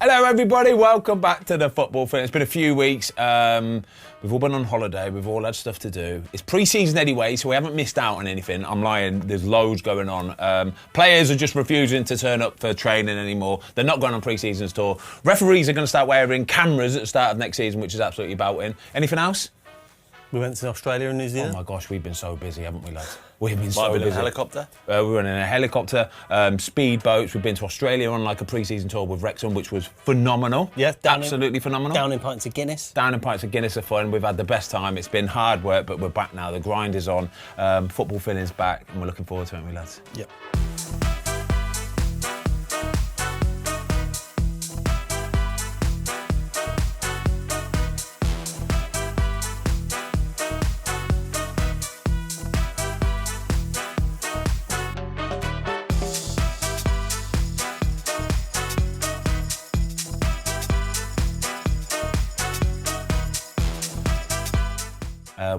Hello everybody, welcome back to the Football Film. It's been a few weeks, we've all been on holiday, we've all had stuff to do. It's pre-season anyway, so we haven't missed out on anything. I'm lying, there's loads going on. Players are just refusing to turn up for training anymore. They're not going on pre-season tour. Referees are going to start wearing cameras at the start of next season, which is absolutely belting. Anything else? We went to Australia and New Zealand. Oh my gosh, we've been so busy, haven't we, lads? We've been so busy. In a helicopter? We were in a helicopter, speedboats. We've been to Australia on like a pre-season tour with Wrexham, which was phenomenal. Yeah, absolutely phenomenal. Down in pints of Guinness. Down in pints of Guinness are fun. We've had the best time. It's been hard work, but we're back now. The grind is on. Football Fin is back, and we're looking forward to it, aren't we, lads? Yep.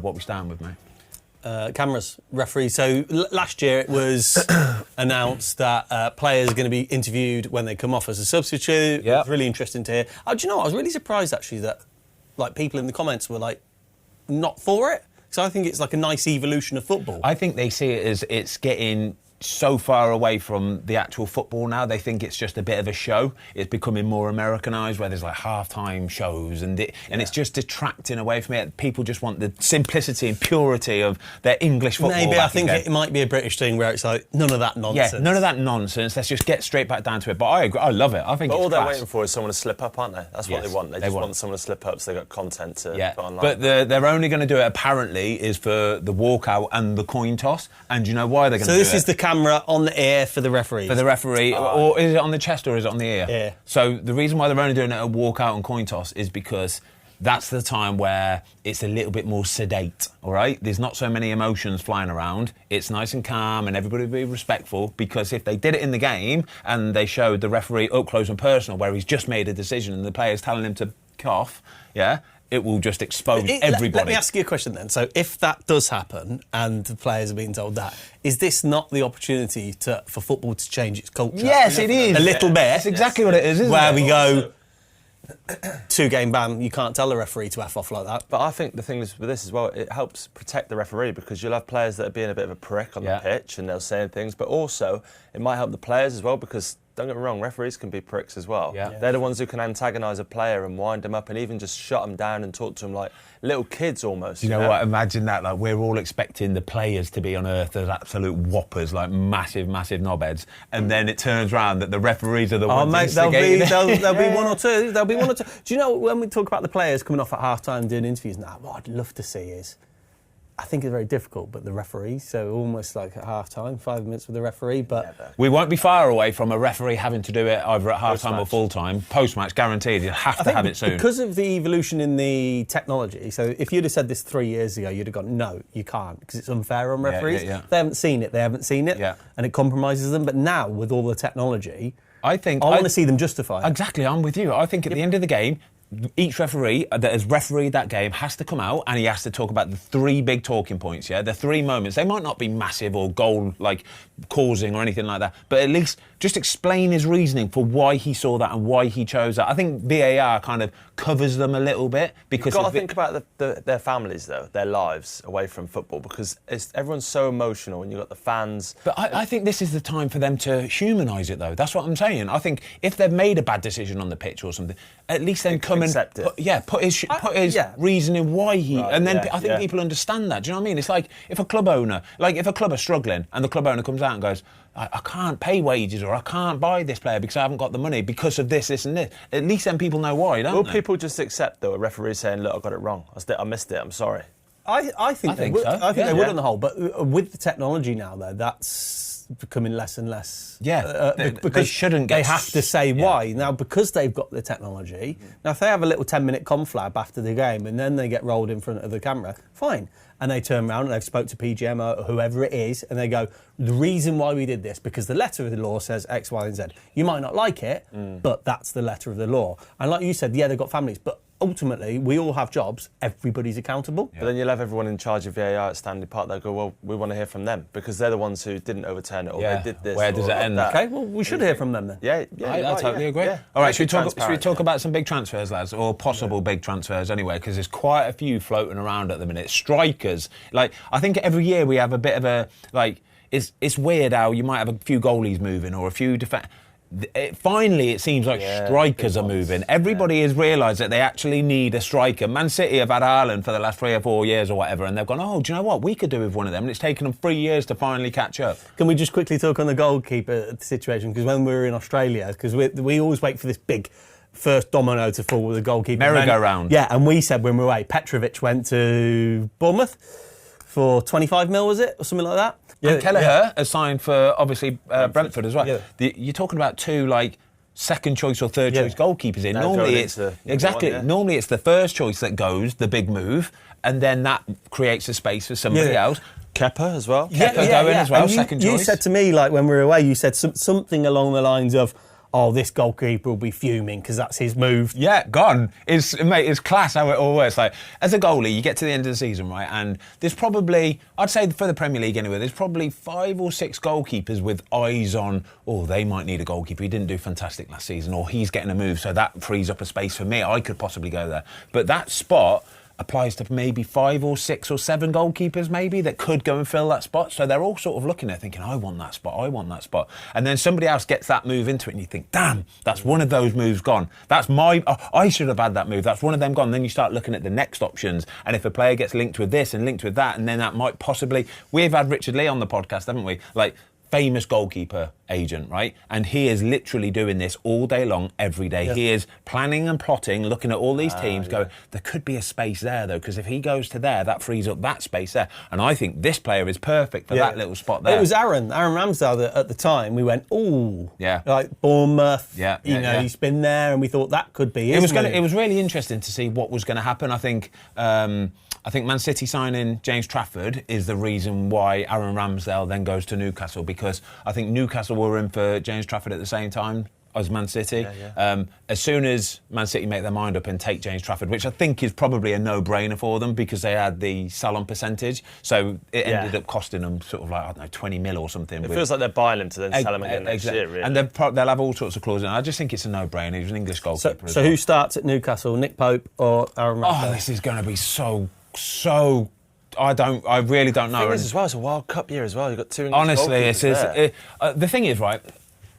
What we starting with, mate? Cameras, referees. So last year it was announced that players are going to be interviewed when they come off as a substitute. Yep. It's really interesting to hear. Oh, do you know what? I was really surprised actually that like people in the comments were like not for it. So I think it's like a nice evolution of football. I think they see it as it's getting so far away from the actual football now. They think it's just a bit of a show. It's becoming more Americanized, where there's like halftime shows, and it's just detracting away from it. People just want the simplicity and purity of their English football. Maybe I think it might be a British thing where it's like none of that nonsense. Yeah, none of that nonsense. Let's just get straight back down to it. But I agree. I love it. I think. But it's all they're class. waiting for is someone to slip up, aren't they? That's what they want. They just want someone to slip up so they've got content to put online. But they're only going to do it apparently is for the walkout and the coin toss. And do you know why they're going to do it? So this is the camera on the ear for the referee. For the referee, or is it on the chest or is it on the ear? Yeah. So the reason why they're only doing it at walkout and coin toss is because that's the time where it's a little bit more sedate, all right? There's not so many emotions flying around. It's nice and calm and everybody will be respectful, because if they did it in the game and they showed the referee up close and personal where he's just made a decision and the player's telling him to cough, it will just expose everybody. Let me ask you a question then. So if that does happen and the players are being told that, is this not the opportunity for football to change its culture? Yes, it is. A little bit. That's exactly what it is, isn't where it? we go, 2-game ban, you can't tell the referee to F off like that. But I think the thing is with this as well, it helps protect the referee, because you'll have players that are being a bit of a prick on the pitch and they'll say things, but also it might help the players as well, because don't get me wrong, referees can be pricks as well. Yeah. They're the ones who can antagonise a player and wind them up and even just shut them down and talk to them like little kids almost. You know what? Imagine that. Like, we're all expecting the players to be on earth as absolute whoppers, like massive, massive knobheads, and then it turns around that the referees are the ones instigating it. There'll be one or two. There'll be one or two. Do you know when we talk about the players coming off at half-time doing interviews now, what I'd love to see is, I think it's very difficult, but the referees, so almost like at half-time, 5 minutes with the referee, but... We won't be far away from a referee having to do it either at half-time or full-time. Post-match, guaranteed. You have to have it soon. Because of the evolution in the technology, so if you'd have said this 3 years ago, you'd have gone, no, you can't, because it's unfair on referees. They haven't seen it, and it compromises them. But now, with all the technology, I want to see them justify it. Exactly, I'm with you. I think at the end of the game, each referee that has refereed that game has to come out and he has to talk about the 3 big talking points, the 3 moments. They might not be massive or goal like causing or anything like that, but at least just explain his reasoning for why he saw that and why he chose that. I think VAR kind of covers them a little bit, because you've got to think about their families though, their lives away from football, because everyone's so emotional and you've got the fans. But I think this is the time for them to humanise it though. That's what I'm saying. I think if they've made a bad decision on the pitch or something, at least then come and put his reasoning why he, and then I think people understand that. Do you know what I mean? It's like if a club owner, if a club are struggling and the club owner comes out and goes, I can't pay wages, or I can't buy this player because I haven't got the money because of this and this. At least then people know why, don't they? Will people just accept though a referee saying, "Look, I got it wrong. I missed it. I'm sorry." I think they would. I think they would on the whole. But with the technology now, though, that's becoming less and less. Because they shouldn't. They have to say why now, because they've got the technology. Now, if they have a little 10-minute conflab after the game and then they get rolled in front of the camera, fine. And they turn around and they've spoke to PGM or whoever it is, and they go, the reason why we did this, because the letter of the law says X, Y, and Z. You might not like it, but that's the letter of the law. And like you said, they've got families, but ultimately, we all have jobs. Everybody's accountable. But then you'll have everyone in charge of VAR at Stanley Park. They'll go, well, we want to hear from them because they're the ones who didn't overturn it or they did this. Where does it end? Okay, well, we should hear from them then. Yeah, I totally agree. Yeah. All right, should we talk about some big transfers, lads, or possible big transfers anyway? Because there's quite a few floating around at the minute. Strikers, like I think every year we have a bit of a like. It's weird how you might have a few goalies moving or a few finally, it seems like strikers are moving. Everybody has realised that they actually need a striker. Man City have had Haaland for the last 3 or 4 years or whatever, and they've gone, oh, do you know what? We could do with one of them. And it's taken them 3 years to finally catch up. Can we just quickly talk on the goalkeeper situation? Because when we were in Australia, because we always wait for this big first domino to fall with the goalkeeper. Merry-go-round. Yeah, and we said when we were away, Petrovic went to Bournemouth for 25 mil, was it? Or something like that? Yeah, and Kelleher has signed for, obviously, Brentford as well. Yeah. You're talking about two, like, second choice or third choice goalkeepers in. Normally it's Normally it's the first choice that goes, the big move, and then that creates a space for somebody else. Kepa as well. Kepa going as well, and second choice. You said to me, like, when we were away, you said something along the lines of, oh, this goalkeeper will be fuming because that's his move. Yeah, gone. It's class how it all works. Like, as a goalie, you get to the end of the season, right, and there's probably, I'd say for the Premier League anyway, there's probably 5 or 6 goalkeepers with eyes on, oh, they might need a goalkeeper. He didn't do fantastic last season, or he's getting a move, so that frees up a space for me. I could possibly go there. But that spot applies to maybe 5 or 6 or 7 goalkeepers maybe that could go and fill that spot. So they're all sort of looking at thinking, I want that spot. And then somebody else gets that move into it and you think, damn, that's one of those moves gone. I should have had that move. That's one of them gone. Then you start looking at the next options. And if a player gets linked with this and linked with that, and then that might possibly... We've had Richard Lee on the podcast, haven't we? Like, famous goalkeeper agent, right? And he is literally doing this all day long, every day. Yeah. He is planning and plotting, looking at all these teams, going, there could be a space there, though, because if he goes to there, that frees up that space there. And I think this player is perfect for that little spot there. It was Aaron Ramsdale that at the time we went, ooh, like Bournemouth, he's been there, and we thought that could be It was really interesting to see what was going to happen. I think Man City signing James Trafford is the reason why Aaron Ramsdale then goes to Newcastle, because I think Newcastle were in for James Trafford at the same time as Man City. As soon as Man City make their mind up and take James Trafford, which I think is probably a no-brainer for them because they had the sell-on percentage, so it ended up costing them sort of like, I don't know, 20 mil or something. It feels like they're buying him to then sell him again next year, really. And they'll have all sorts of clauses in. I just think it's a no-brainer. He's an English goalkeeper. So who starts at Newcastle, Nick Pope or Aaron Ramsdale? Oh, this is going to be so... I really don't know. The thing is as well, it's a World Cup year as well. You've got 2 English honestly, the thing is, right,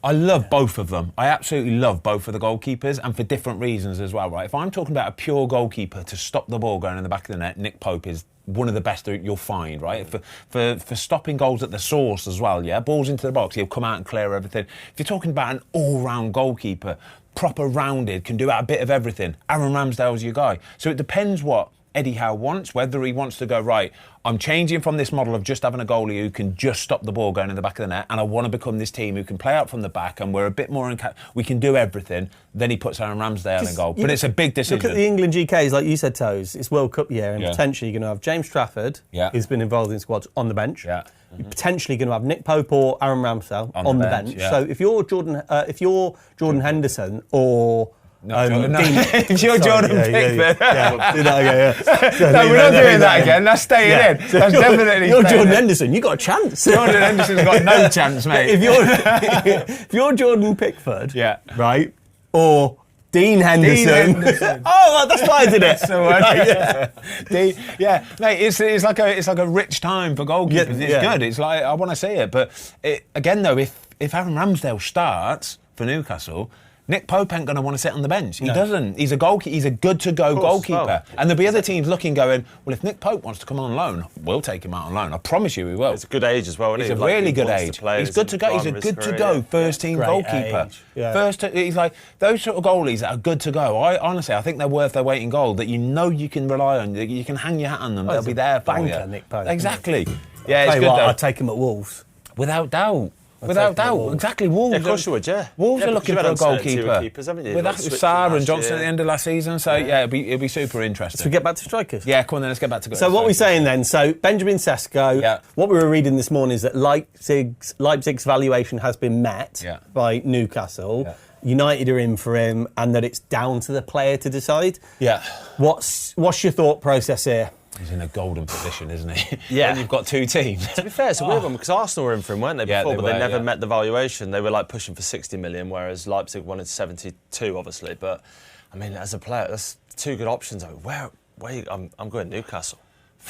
I love both of them. I absolutely love both of the goalkeepers, and for different reasons as well, right? If I'm talking about a pure goalkeeper to stop the ball going in the back of the net, Nick Pope is one of the best you'll find, right? For stopping goals at the source as well, balls into the box, he'll come out and clear everything. If you're talking about an all-round goalkeeper, proper rounded, can do a bit of everything, Aaron Ramsdale's your guy. So it depends what Eddie Howe wants, whether he wants to go, right, I'm changing from this model of just having a goalie who can just stop the ball going in the back of the net, and I want to become this team who can play out from the back, and we're a bit more we can do everything. Then he puts Aaron Ramsdale in goal. But it's a big decision. Look at the England GKs, like you said, Toes. It's World Cup year, and potentially you're going to have James Trafford, who's been involved in squads, on the bench. You're potentially going to have Nick Pope or Aaron Ramsdale on the bench. So if you're Jordan Henderson or... if you're Jordan Pickford. We're not doing that again. That's staying in. That's definitely you're Jordan Henderson, you got a chance. Jordan Henderson's got no chance, mate. If you're Jordan Pickford, right, or Dean Henderson. Oh, that's why I did it. So, mate, it's like a rich time for goalkeepers. It's good. It's like, I want to see it. But again, though, if Aaron Ramsdale starts for Newcastle, Nick Pope ain't going to want to sit on the bench. He doesn't. He's a goalkeeper. He's a good-to-go goalkeeper. And there'll be other teams looking, going, well, if Nick Pope wants to come on loan, we'll take him out on loan. I promise you we will. It's a good age as well, isn't he? He's a really good age. He's good to go. He's a good-to-go first-team goalkeeper. He's like, those sort of goalies that are good to go, I think they're worth their weight in gold, that you can rely on, you can hang your hat on them. They'll be there for you. Nick Pope. Exactly. Yeah, it's good, though. I'd take him at Wolves. Without doubt. Without doubt, exactly. Wolves. Yeah, of course you would, Wolves are looking for a goalkeeper. With Saga and Johnson at the end of last season, so it'll be super interesting. Should we get back to strikers? Yeah, come on then, let's get back to strikers. So what we're saying then, Benjamin Sesko, what we were reading this morning is that Leipzig's valuation has been met by Newcastle. United are in for him and that it's down to the player to decide. Yeah. What's your thought process here? He's in a golden position, isn't he? Yeah. When you've got two teams. To be fair, it's a weird one because Arsenal were in for him, weren't they, before? Yeah, but they never met the valuation. They were like pushing for 60 million, whereas Leipzig wanted 72, obviously. But, I mean, as a player, that's two good options. I'm going Newcastle.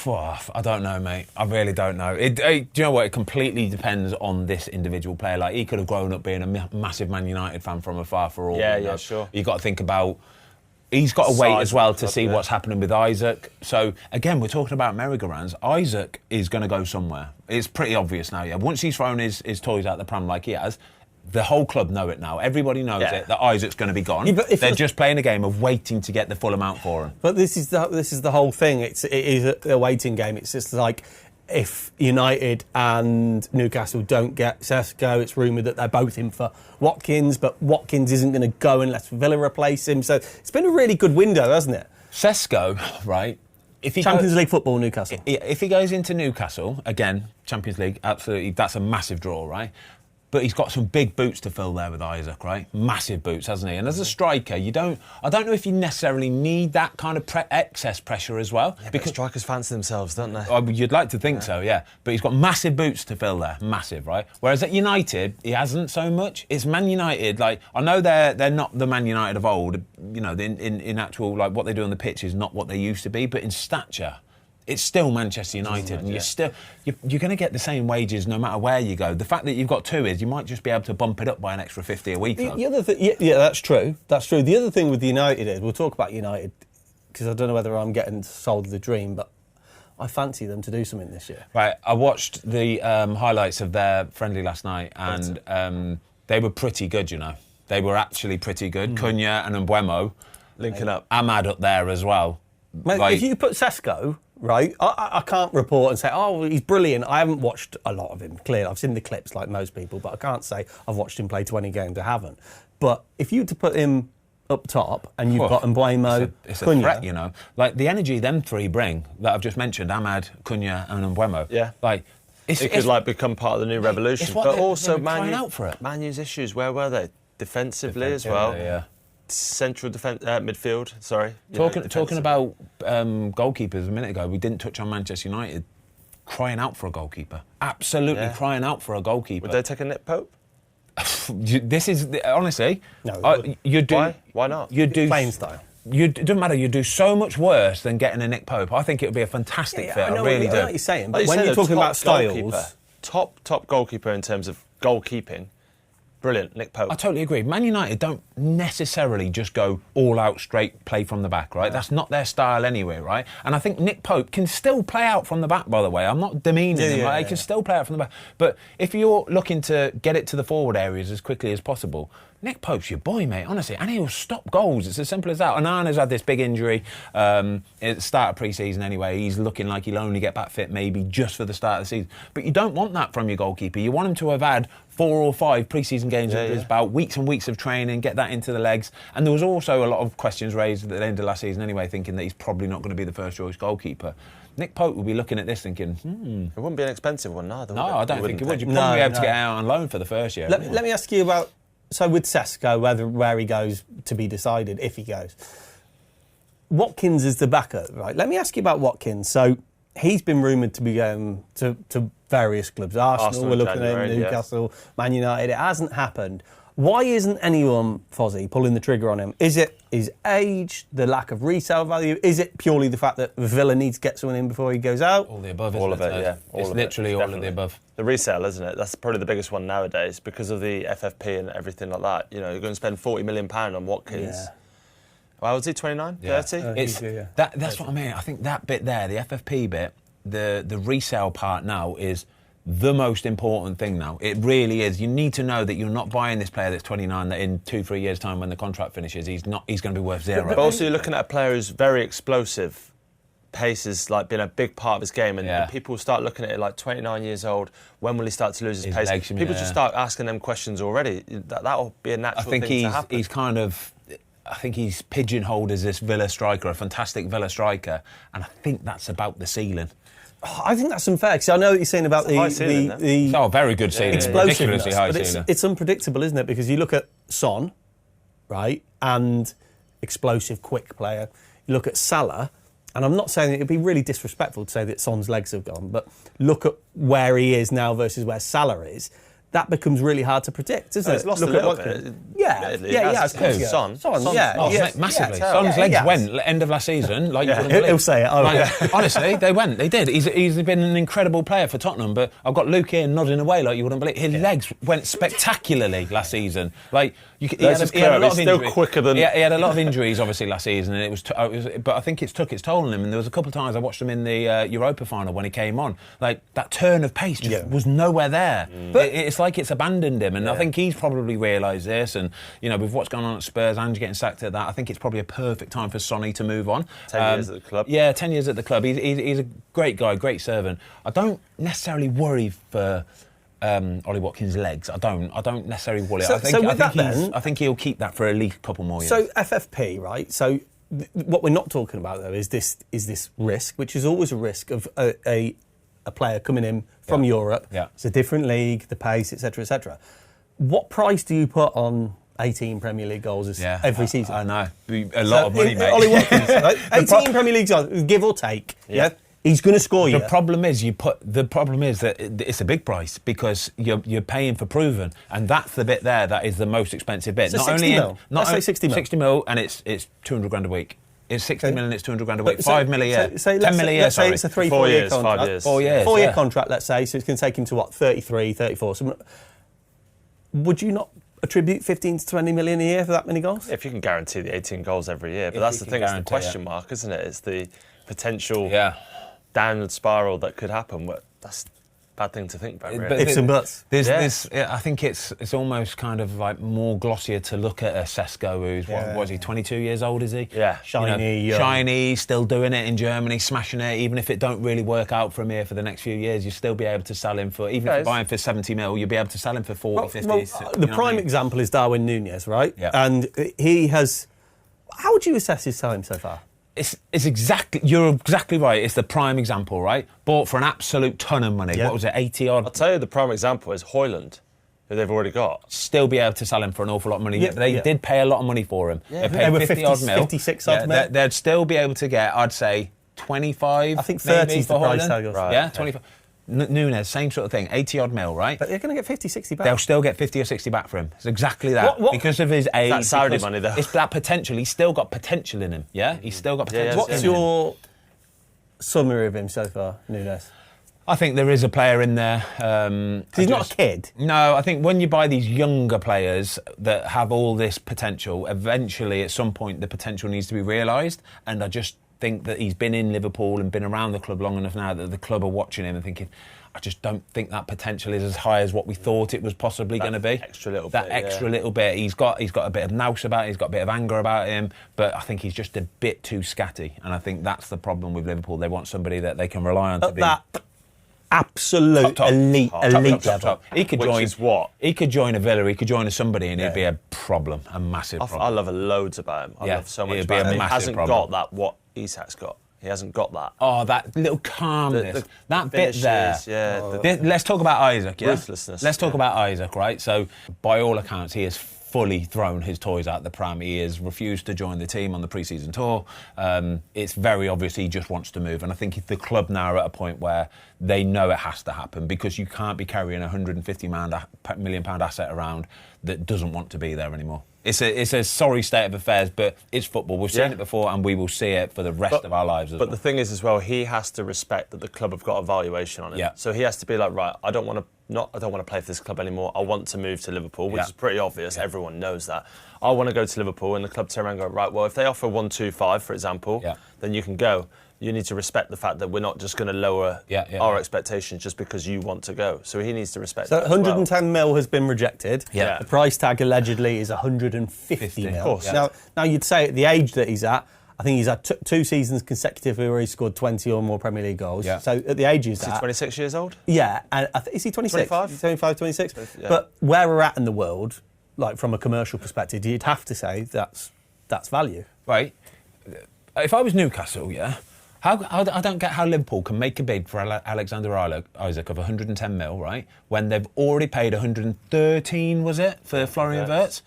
I don't know, mate. I really don't know. Do you know what? It completely depends on this individual player. Like, he could have grown up being a massive Man United fan from afar for all. Yeah, sure. You've got to think about... He's got to wait as well to see what's happening with Isak. So, again, we're talking about merry-go-rounds. Isak is going to go somewhere. It's pretty obvious now, yeah. Once he's thrown his toys out the pram like he has, the whole club know it now. Everybody knows it, that Isak's going to be gone. Yeah, they're just playing a game of waiting to get the full amount for him. But this is the whole thing. It is a waiting game. It's just like... If United and Newcastle don't get Sesko, it's rumoured that they're both in for Watkins, but Watkins isn't going to go unless Villa replace him. So it's been a really good window, hasn't it? Sesko, right? If he Champions League football, Newcastle. If he goes into Newcastle, again, Champions League, absolutely, that's a massive draw, right? But he's got some big boots to fill there with Isak, right? Massive boots, hasn't he? And as a striker, I don't know if you necessarily need that kind of excess pressure as well. Yeah, because strikers fancy themselves, don't they? You'd like to think so, yeah. But he's got massive boots to fill there, massive, right? Whereas at United, he hasn't so much. It's Man United. Like, I know they're not the Man United of old. You know, in actual, like, what they do on the pitch is not what they used to be. But in stature, it's still Manchester United, and you're going to get the same wages no matter where you go. The fact that you've got two is you might just be able to bump it up by an extra 50 a week. The other thing, yeah, that's true. That's true. The other thing with United is, we'll talk about United because I don't know whether I'm getting sold the dream, but I fancy them to do something this year. Right, I watched the highlights of their friendly last night, and they were pretty good. You know, they were actually pretty good. Cunha and Mbeumo linking up. Ahmad up there as well. Mate, if you put Sesko. Right, I can't report and say, oh, he's brilliant. I haven't watched a lot of him, clearly. I've seen the clips like most people, but I can't say I've watched him play 20 games. I haven't. But if you were to put him up top and you've got Mbeumo, it's a Cunha, threat, you know. Like, the energy them three bring, that I've just mentioned, Ahmad, Cunha and Mbeumo. Yeah. Like, it could become part of the new revolution. But also, Man U's issues, where were they? Defensively as well. Yeah. Central defence, midfield. Sorry. Talking about goalkeepers a minute ago, we didn't touch on Manchester United crying out for a goalkeeper. Absolutely crying out for a goalkeeper. Would they take a Nick Pope? This is honestly. No. You do. Why not? You do playing style. It doesn't matter. You do so much worse than getting a Nick Pope. I think it would be a fantastic fit. I really do. I know what you're saying, but when you're talking about styles, top goalkeeper in terms of goalkeeping. Brilliant, Nick Pope. I totally agree. Man United don't necessarily just go all out straight play from the back, right? That's not their style anyway, right? And I think Nick Pope can still play out from the back, by the way. I'm not demeaning him, right? He can still play out from the back. But if you're looking to get it to the forward areas as quickly as possible, Nick Pope's your boy, mate, honestly. And he'll stop goals. It's as simple as that. Onana's had this big injury at the start of pre-season anyway. He's looking like he'll only get back fit maybe just for the start of the season. But you don't want that from your goalkeeper. You want him to have had 4 or 5 pre-season games under his belt, weeks and weeks of training, get that into the legs. And there was also a lot of questions raised at the end of last season anyway, thinking that he's probably not going to be the first choice goalkeeper. Nick Pope will be looking at this thinking, It wouldn't be an expensive one, no. No, I don't think it would. You'd probably be able to get out on loan for the first year. Let me ask you about... So with Sesko, where he goes to be decided, if he goes. Watkins is the backup, right? Let me ask you about Watkins. So he's been rumoured to be going to various clubs. Arsenal, we're looking at him, Newcastle, Man United. It hasn't happened. Why isn't anyone, Fozzie, pulling the trigger on him? Is it his age, the lack of resale value? Is it purely the fact that Villa needs to get someone in before he goes out? All the above, all of it, yeah. It's literally all of the above. The resale, isn't it? That's probably the biggest one nowadays because of the FFP and everything like that. You know, you're going to spend £40 million on Watkins. Yeah. Well, was he 29, 30? That's what I mean. I think that bit there, the FFP bit, the resale part now is the most important thing now. It really is. You need to know that you're not buying this player that's 29 that in 2-3 years' time when the contract finishes, he's going to be worth zero. But also you're looking at a player who's very explosive. Pace has like been a big part of his game, and people start looking at it like 29 years old. When will he start to lose his pace? People just start asking them questions already. That'll be a natural thing to happen. I think he's pigeonholed as this Villa striker, a fantastic Villa striker, and I think that's about the ceiling. I think that's unfair, because I know what you're saying about the very good ceiling. Explosiveness, ridiculously high but ceiling. It's unpredictable, isn't it? Because you look at Son, right, and explosive, quick player. You look at Salah, and I'm not saying it would be really disrespectful to say that Son's legs have gone, but look at where he is now versus where Salah is. That becomes really hard to predict, doesn't it? It's lost a little bit. Yeah. Son. Massively. Son's legs went end of last season. Like he'll say it. Honestly, they went. They did. He's been an incredible player for Tottenham, but I've got Luke here nodding away like you wouldn't believe. His legs went spectacularly last season. Like he had a lot of injuries. Quicker than he had a lot of injuries, obviously, last season, and it was. But I think it's took its toll on him. And there was a couple of times I watched him in the Europa final when he came on. Like that turn of pace just was nowhere there. But it's like it's abandoned him, and I think he's probably realised this. And with what's going on at Spurs and getting sacked at that, I think it's probably a perfect time for Sonny to move on. 10 years at the club. Yeah, 10 years at the club. He's a great guy, great servant. I don't necessarily worry for Ollie Watkins' legs. I don't necessarily worry. I think he'll keep that for at least a couple more years. So FFP, right? So what we're not talking about though is this risk, which is always a risk of a player coming in from Europe. Yeah. It's a different league, the pace, etc., etc. What price do you put on 18 Premier League goals every season? I know. A lot of money, mate. Ollie Watkins, right? 18 Premier League goals, give or take. Yeah. He's going to score you. The problem is that it's a big price because you're paying for proven, and that's the bit there that is the most expensive bit. So 60 mil. Let's say 60 mil. 60 mil, and it's 200 grand a week. It's 60 million, it's 200 grand a week. 5 million a year. 10 million a year, let's say it's a 4 year years, contract. 5 years. 4 years. 4 year contract, let's say, so it's going to take him to what, 33, 34. So would you not attribute 15 to 20 million a year for that many goals? If you can guarantee the 18 goals every year. But that's the thing, it's the question mark, isn't it? It's the potential downward spiral that could happen. That's a bad thing to think about, really. Ifs and buts. I think it's almost kind of like more glossier to look at a Sesko who's, what is he, 22 years old, is he? Yeah. Shiny, still doing it in Germany, smashing it. Even if it don't really work out for him here for the next few years, you'll still be able to sell him for, even if you buy him for 70 mil, you'll be able to sell him for 40, 50. The prime example is Darwin Núñez, right? Yeah. And he has... How would you assess his selling so far? You're exactly right. It's the prime example, right? Bought for an absolute ton of money. What was it, 80 odd? I'll tell you the prime example is Højlund, who they've already got. Still be able to sell him for an awful lot of money. They did pay a lot of money for him. Yeah. They paid 50 odd mil. 56 odd mil. They'd still be able to get, I'd say, 25. I think 30 is the price tag. Right. Yeah, 25. Núñez, same sort of thing, 80 odd mil, right? But they're going to get 50, 60 back. They'll still get 50 or 60 back for him. It's exactly that. Because of his age. That's Saudi money, though. It's that potential. He's still got potential in him, yeah? He's still got potential. What's your summary of him so far, Núñez? I think there is a player in there. He's not a kid. No, I think when you buy these younger players that have all this potential, eventually at some point the potential needs to be realised. And I just think that he's been in Liverpool and been around the club long enough now that the club are watching him and thinking, I just don't think that potential is as high as what we thought it was possibly going to be. Extra little bit. He's got a bit of nous about him, he's got a bit of anger about him, but I think he's just a bit too scatty, and I think that's the problem with Liverpool. They want somebody that they can rely on to be that absolute elite level. He could join what? He could join a Villa, he could join a somebody, and it'd be a problem, a massive problem. I love loads about him. I love so much about him. He hasn't got that what Isak's got. He hasn't got that. Oh, that little calmness. That finishes, bit there. Let's talk about Isak, yeah? Ruthlessness. Let's talk about Isak, right? So, by all accounts, he has fully thrown his toys out the pram. He has refused to join the team on the pre-season tour. It's very obvious he just wants to move. And I think the club now are at a point where they know it has to happen, because you can't be carrying a £150 million asset around that doesn't want to be there anymore. It's a sorry state of affairs, but it's football. We've seen it before, and we will see it for the rest of our lives. But the thing is, as well, he has to respect that the club have got a valuation on him. Yeah. So he has to be like, right, I don't want to play for this club anymore. I want to move to Liverpool, which is pretty obvious. Yeah. Everyone knows that. I want to go to Liverpool, and the club turn around and go, right, well, if they offer 125, for example, then you can go. You need to respect the fact that we're not just going to lower our expectations just because you want to go. So he needs to respect that. So 110 mil has been rejected. Yeah. The price tag allegedly is 150 mil. Of course. Yeah. Now you'd say at the age that he's at, I think he's had 2 seasons consecutively where he scored 20 or more Premier League goals. Yeah. So at the age he's at... Is he 26 years old? Yeah. And is he 26? 25? 25, 26? Yeah. But where we're at in the world, like from a commercial perspective, you'd have to say that's value. Right. If I was Newcastle, I don't get how Liverpool can make a bid for Alexander Isak of 110 mil, right? When they've already paid 113, was it, for Florian Wirtz?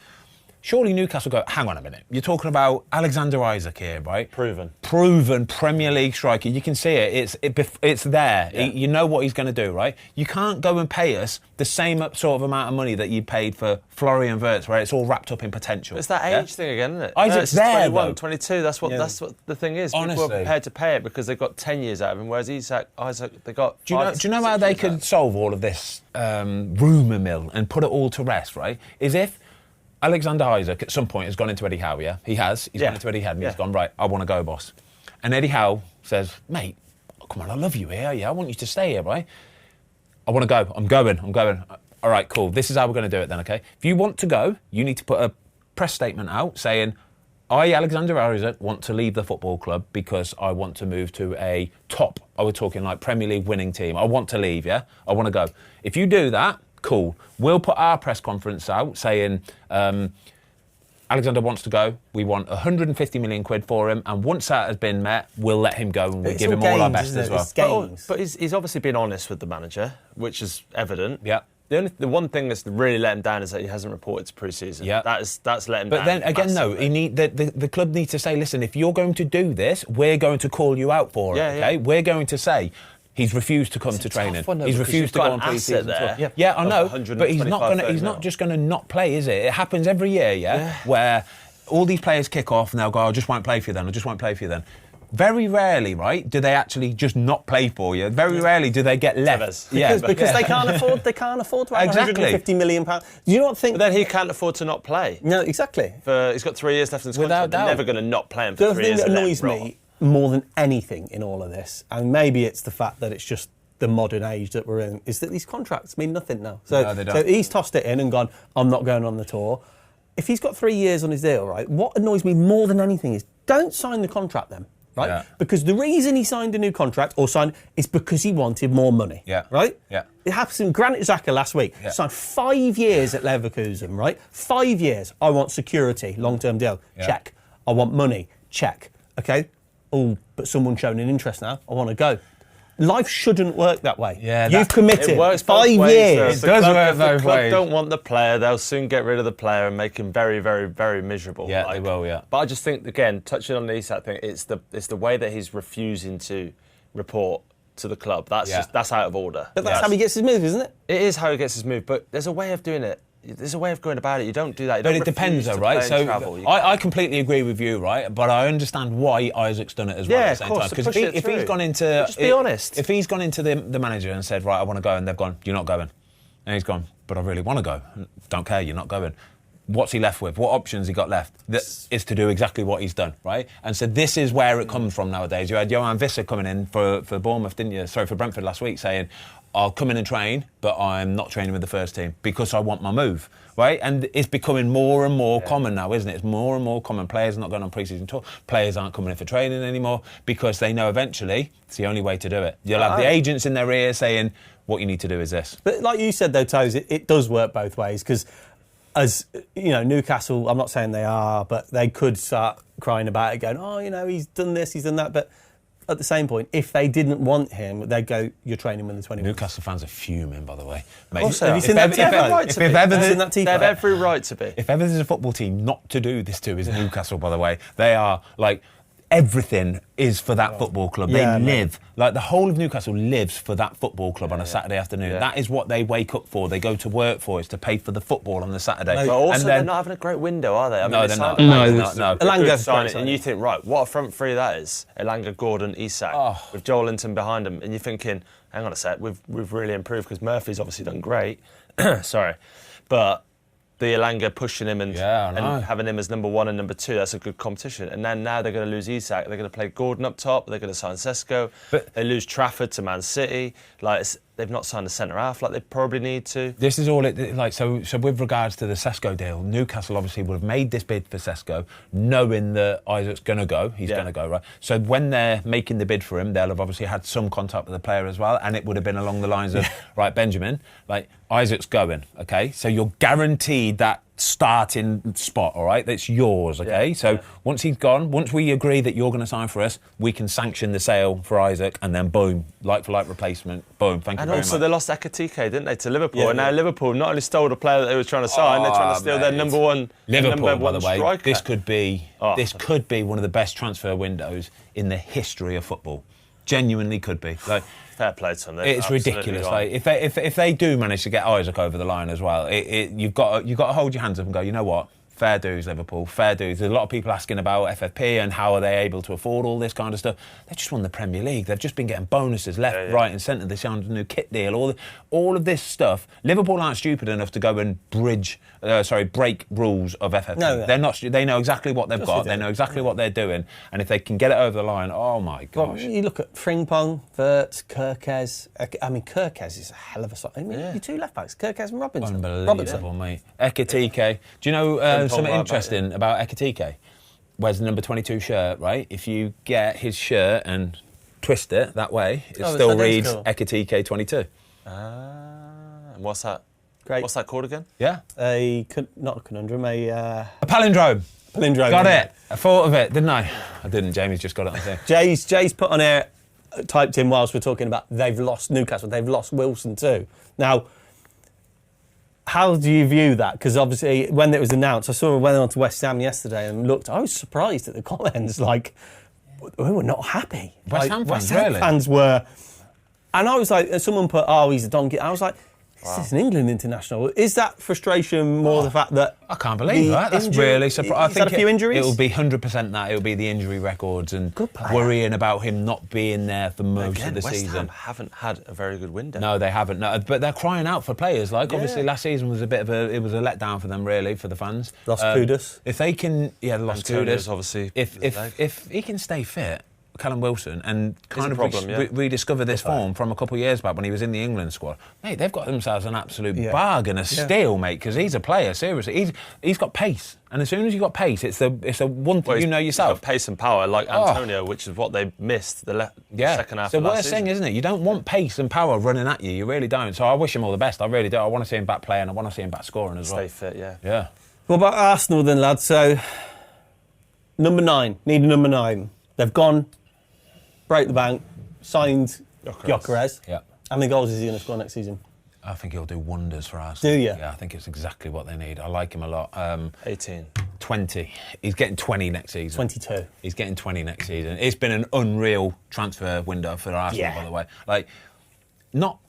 surely Newcastle go, hang on a minute, you're talking about Alexander Isak here, right? Proven Premier League striker. You can see it. It's there. Yeah. You know what he's going to do, right? You can't go and pay us the same sort of amount of money that you paid for Florian Wirtz, where it's all wrapped up in potential. It's that age thing again, isn't it? Isak's there, 21, though. 22. That's what the thing is. Honestly. People are prepared to pay it because they've got 10 years out of him, whereas Isaac, they got. Do you know how they could solve all of this rumour mill and put it all to rest, right? Is if Alexander Isak at some point has gone into Eddie Howe, yeah? He has. He's gone into Eddie Howe and he's gone, right, I want to go, boss. And Eddie Howe says, mate, come on, I love you here, yeah? I want you to stay here, right? I want to go. I'm going. All right, cool. This is how we're going to do it then, okay? If you want to go, you need to put a press statement out saying, I, Alexander Isak, want to leave the football club because I want to move to a top, we're talking like Premier League winning team. I want to leave, yeah? I want to go. If you do that, cool. We'll put our press conference out saying Alexander wants to go. We want 150 million quid for him, and once that has been met, we'll let him go and we'll give him all our best as well. But he's obviously been honest with the manager, which is evident. Yeah. The one thing that's really let him down is that he hasn't reported to pre-season. Yeah. That's let him down. But then again, massively. The club needs to say, listen, if you're going to do this, we're going to call you out for it. Okay, yeah. We're going to say. He's refused to come to training. He's refused to go on pre-season tour. Yeah, I know, but he's not just going to not play, is it? It happens every year, yeah, where all these players kick off and they'll go, I just won't play for you then. Very rarely, right, do they actually just not play for you. Very rarely do they get left. Because they can't afford to have £150 million. Do you not think? But then he can't afford to not play. No, exactly. He's got 3 years left in his contract. They're never going to not play him for 3 years. The thing that annoys me more than anything in all of this, and maybe it's the fact that it's just the modern age that we're in, is that these contracts mean nothing now. So he's tossed it in and gone, I'm not going on the tour. If he's got 3 years on his deal, right, what annoys me more than anything is don't sign the contract then. Right? Yeah. Because the reason he signed a new contract is because he wanted more money. Yeah. Right? Yeah. It happened in Granit Xhaka last week. Yeah. Signed 5 years at Leverkusen, right? 5 years. I want security, long-term deal. Yeah. Check. I want money. Check. Okay? Oh, but someone's shown an interest now. I want to go. Life shouldn't work that way. Yeah, you've committed. It works 5 years. It does work both ways. If the club don't want the player, they'll soon get rid of the player and make him very, very, very miserable. Yeah, they will, yeah. But I just think, again, touching on the Isak thing, it's the way that he's refusing to report to the club. That's out of order. But that's how he gets his move, isn't it? It is how he gets his move, but there's a way of doing it. There's a way of going about it. You don't do that. But it depends, though, right? So I completely agree with you, right? But I understand why Isak's done it as well at the same time. Because if he's gone into, just be honest. If he's gone into the manager and said, right, I want to go, and they've gone, you're not going, and he's gone, but I really want to go. Don't care, you're not going. What's he left with? What options he got left? That is to do exactly what he's done, right? And so this is where it comes from nowadays. You had Johan Visser coming in for Bournemouth, didn't you? Sorry, for Brentford last week, saying, I'll come in and train, but I'm not training with the first team because I want my move, right? And it's becoming more and more common now, isn't it? It's more and more common. Players are not going on pre-season tour. Players aren't coming in for training anymore because they know eventually it's the only way to do it. You'll have the agents in their ear saying, what you need to do is this. But like you said, though, Toes, it does work both ways because, as you know, Newcastle, I'm not saying they are, but they could start crying about it, going, oh, you know, he's done this, he's done that, but at the same point, if they didn't want him, they'd go, you're training with the 21. Newcastle fans are fuming, by the way. Mate, also, have you seen that tifo? They have every right to be. If ever there's a football team not to do this to is Newcastle, by the way. They are, like, everything is for that football club. They live. Like, the whole of Newcastle lives for that football club on a Saturday afternoon. Yeah. That is what they wake up for. They go to work for, is to pay for the football on the Saturday. But also, they're not having a great window, are they? I mean, no, they're not. No. Elanga, and you think, right, what a front three that is. Elanga, Gordon, Isak, with Joel Linton behind them. And you're thinking, hang on a sec, we've really improved because Murphy's obviously done great. Sorry. But the Elanga pushing him and having him as number one and number two, that's a good competition. And then now they're going to lose Isak. They're going to play Gordon up top. They're going to sign Sesko. But they lose Trafford to Man City. Like, they've not signed a centre half like they probably need to. This is all it like. So with regards to the Sesko deal, Newcastle obviously would have made this bid for Sesko, knowing that Isak's going to go. He's going to go, right? So when they're making the bid for him, they'll have obviously had some contact with the player as well, and it would have been along the lines of, right, Benjamin, like, Isak's going, okay? So you're guaranteed that starting spot, all right? That's yours, okay? Once he's gone, once we agree that you're going to sign for us, we can sanction the sale for Isak, and then boom, like-for-like replacement, boom, thank you very much. And also they lost Ekitike, didn't they, to Liverpool? And now Liverpool not only stole the player that they were trying to sign, they're trying to steal their number one Liverpool, by the way, striker. this could be one of the best transfer windows in the history of football. Genuinely could be. Like, fair play to them. It's ridiculous. Like, if they do manage to get Isak over the line as well, you've got to hold your hands up and go, you know what? Fair dues, Liverpool. Fair dues. There's a lot of people asking about FFP and how are they able to afford all this kind of stuff. They've just won the Premier League. They've just been getting bonuses left, right and centre. They signed a new kit deal. All of this stuff. Liverpool aren't stupid enough to go and break rules of FFP. No. They're not. They know exactly what they've got. They know exactly what they're doing. And if they can get it over the line, oh my gosh. Well, you look at Frimpong, Wirtz, Gyokers. I mean, Gyokers is a hell of a side. I mean, your two left backs, Gyokers and Robinson. Unbelievable, mate. Ekitike. Do you know something interesting about Ekitike? Wears the number 22 shirt, right? If you get his shirt and twist it that way, it still reads Ekitike 22. And what's that? Great. What's that called again? Yeah. Not a conundrum, a palindrome. Palindrome. Got it. I thought of it, didn't I? I didn't. Jamie's just got it on there. Jay's put on air, typed in whilst we're talking about they've lost Newcastle, they've lost Wilson too. Now, how do you view that? Because obviously, when it was announced, I went on to West Ham yesterday and looked. I was surprised at the comments. Like, we were not happy. West Ham fans were, and I was like, someone put, "Oh, he's a donkey." I was like, this is an England international. Is that frustration more the fact that I can't believe that? That's really surprising. I think a few injuries? It will be 100% that. It will be the injury records and worrying about him not being there for most of the season. West Ham haven't had a very good window. No, they haven't. No, but they're crying out for players. Like obviously, last season was a letdown for them, really, for the fans. Lost Kudus. If they can, lost Kudus. Obviously, if he can stay fit, Callum Wilson, and kind of rediscover this form from a couple of years back when he was in the England squad, mate, they've got themselves an absolute bargain, a steal, mate, because he's a player, seriously. He's got pace, and as soon as you've got pace, it's a one thing you know yourself. He's got pace and power, like Antonio, which is what they missed the second half of last season. It's the worst thing, isn't it? You don't want pace and power running at you, you really don't. So I wish him all the best, I really do. I want to see him back playing, I want to see him back scoring as well. Stay fit, Yeah. What about Arsenal then, lads? So, number 9, need a number 9. They've gone, break the bank, signed Gyokers. Yeah. How many goals is he going to score next season? I think he'll do wonders for Arsenal. Do you? Yeah, I think it's exactly what they need. I like him a lot. 18. 20. He's getting 20 next season. 22. He's getting 20 next season. It's been an unreal transfer window for Arsenal, by the way. Like,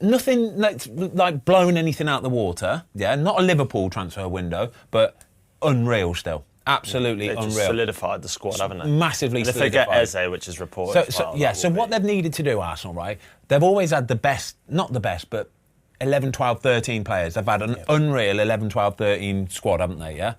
nothing like blowing anything out the water. Yeah, not a Liverpool transfer window, but unreal still. Absolutely unreal. They've just solidified the squad, haven't they? Massively and if solidified. they get Eze, which is reported so what they've needed to do, Arsenal, right, they've always had the best, not the best, but 11, 12, 13 players. They've had an unreal 11, 12, 13 squad, haven't they, yeah?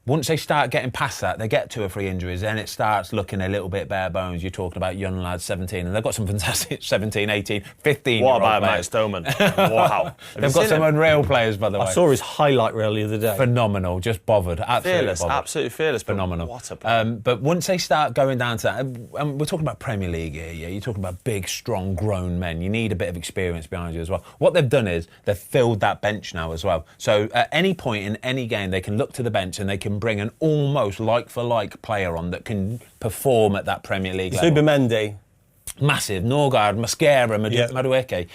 Once they start getting past that, they get 2 or 3 injuries, then it starts looking a little bit bare bones. You're talking about young lads, 17, and they've got some fantastic 17, 18, 15. What about Max Doman? Wow. They've got some unreal players, by the way. I saw his highlight reel the other day. Phenomenal, just bothered. Absolutely fearless. Phenomenal. What a player. But once they start going down to that, and we're talking about Premier League here, yeah? You're talking about big, strong, grown men. You need a bit of experience behind you as well. What they've done is they've filled that bench now as well. So at any point in any game, they can look to the bench and they can bring an almost like-for-like player on that can perform at that Premier League level. Zubimendi. Massive. Norgard, Mascara, Madueke.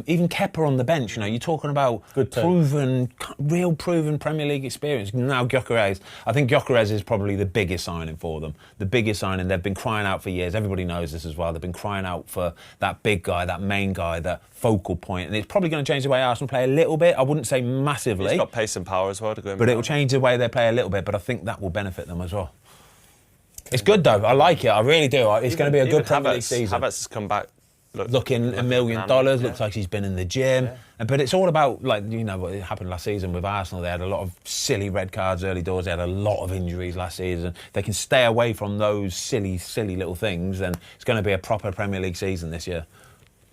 Even Kepa on the bench. You're talking about real proven Premier League experience. Now Gyokers. I think Gyokers is probably the biggest signing for them. The biggest signing. They've been crying out for years. Everybody knows this as well. They've been crying out for that big guy, that main guy, that focal point. And it's probably going to change the way Arsenal play a little bit. I wouldn't say massively. He's got pace and power as well to go in. But it will change the way they play a little bit. But I think that will benefit them as well. It's good though. I like it. I really do. It's going to be a good Premier League season. Havertz has come back looking $1 million. Looks like he's been in the gym. Yeah. But it's all about what happened last season with Arsenal. They had a lot of silly red cards early doors. They had a lot of injuries last season. They can stay away from those silly little things, and it's going to be a proper Premier League season this year.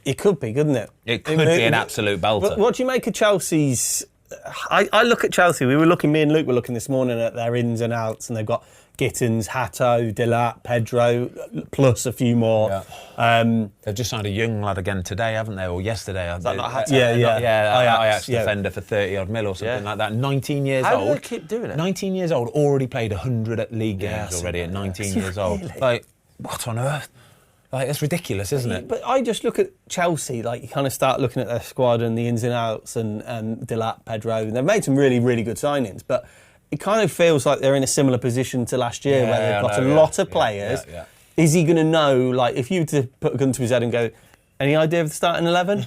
It could be, couldn't it? It could be an absolute belter. What do you make of Chelsea's? I look at Chelsea. Me and Luke were looking this morning at their ins and outs, and they've got Gittins, Hato, Dilat, Pedro, plus a few more. Yeah. They've just signed a young lad again today, haven't they? Or yesterday? Is that not Hato? Ajax defender for 30-odd mil or something like that. 19 years old. How do they keep doing it? 19 years old, already played 100 league games already at 19 years old. Like, what on earth? Like, it's ridiculous, isn't it? But I just look at Chelsea, like, you kind of start looking at their squad and the ins and outs and Dilat, Pedro, and they've made some really, really good signings, but it kind of feels like they're in a similar position to last year where they've got a lot of players. Is he going to know, like, if you were to put a gun to his head and go, any idea of the starting 11?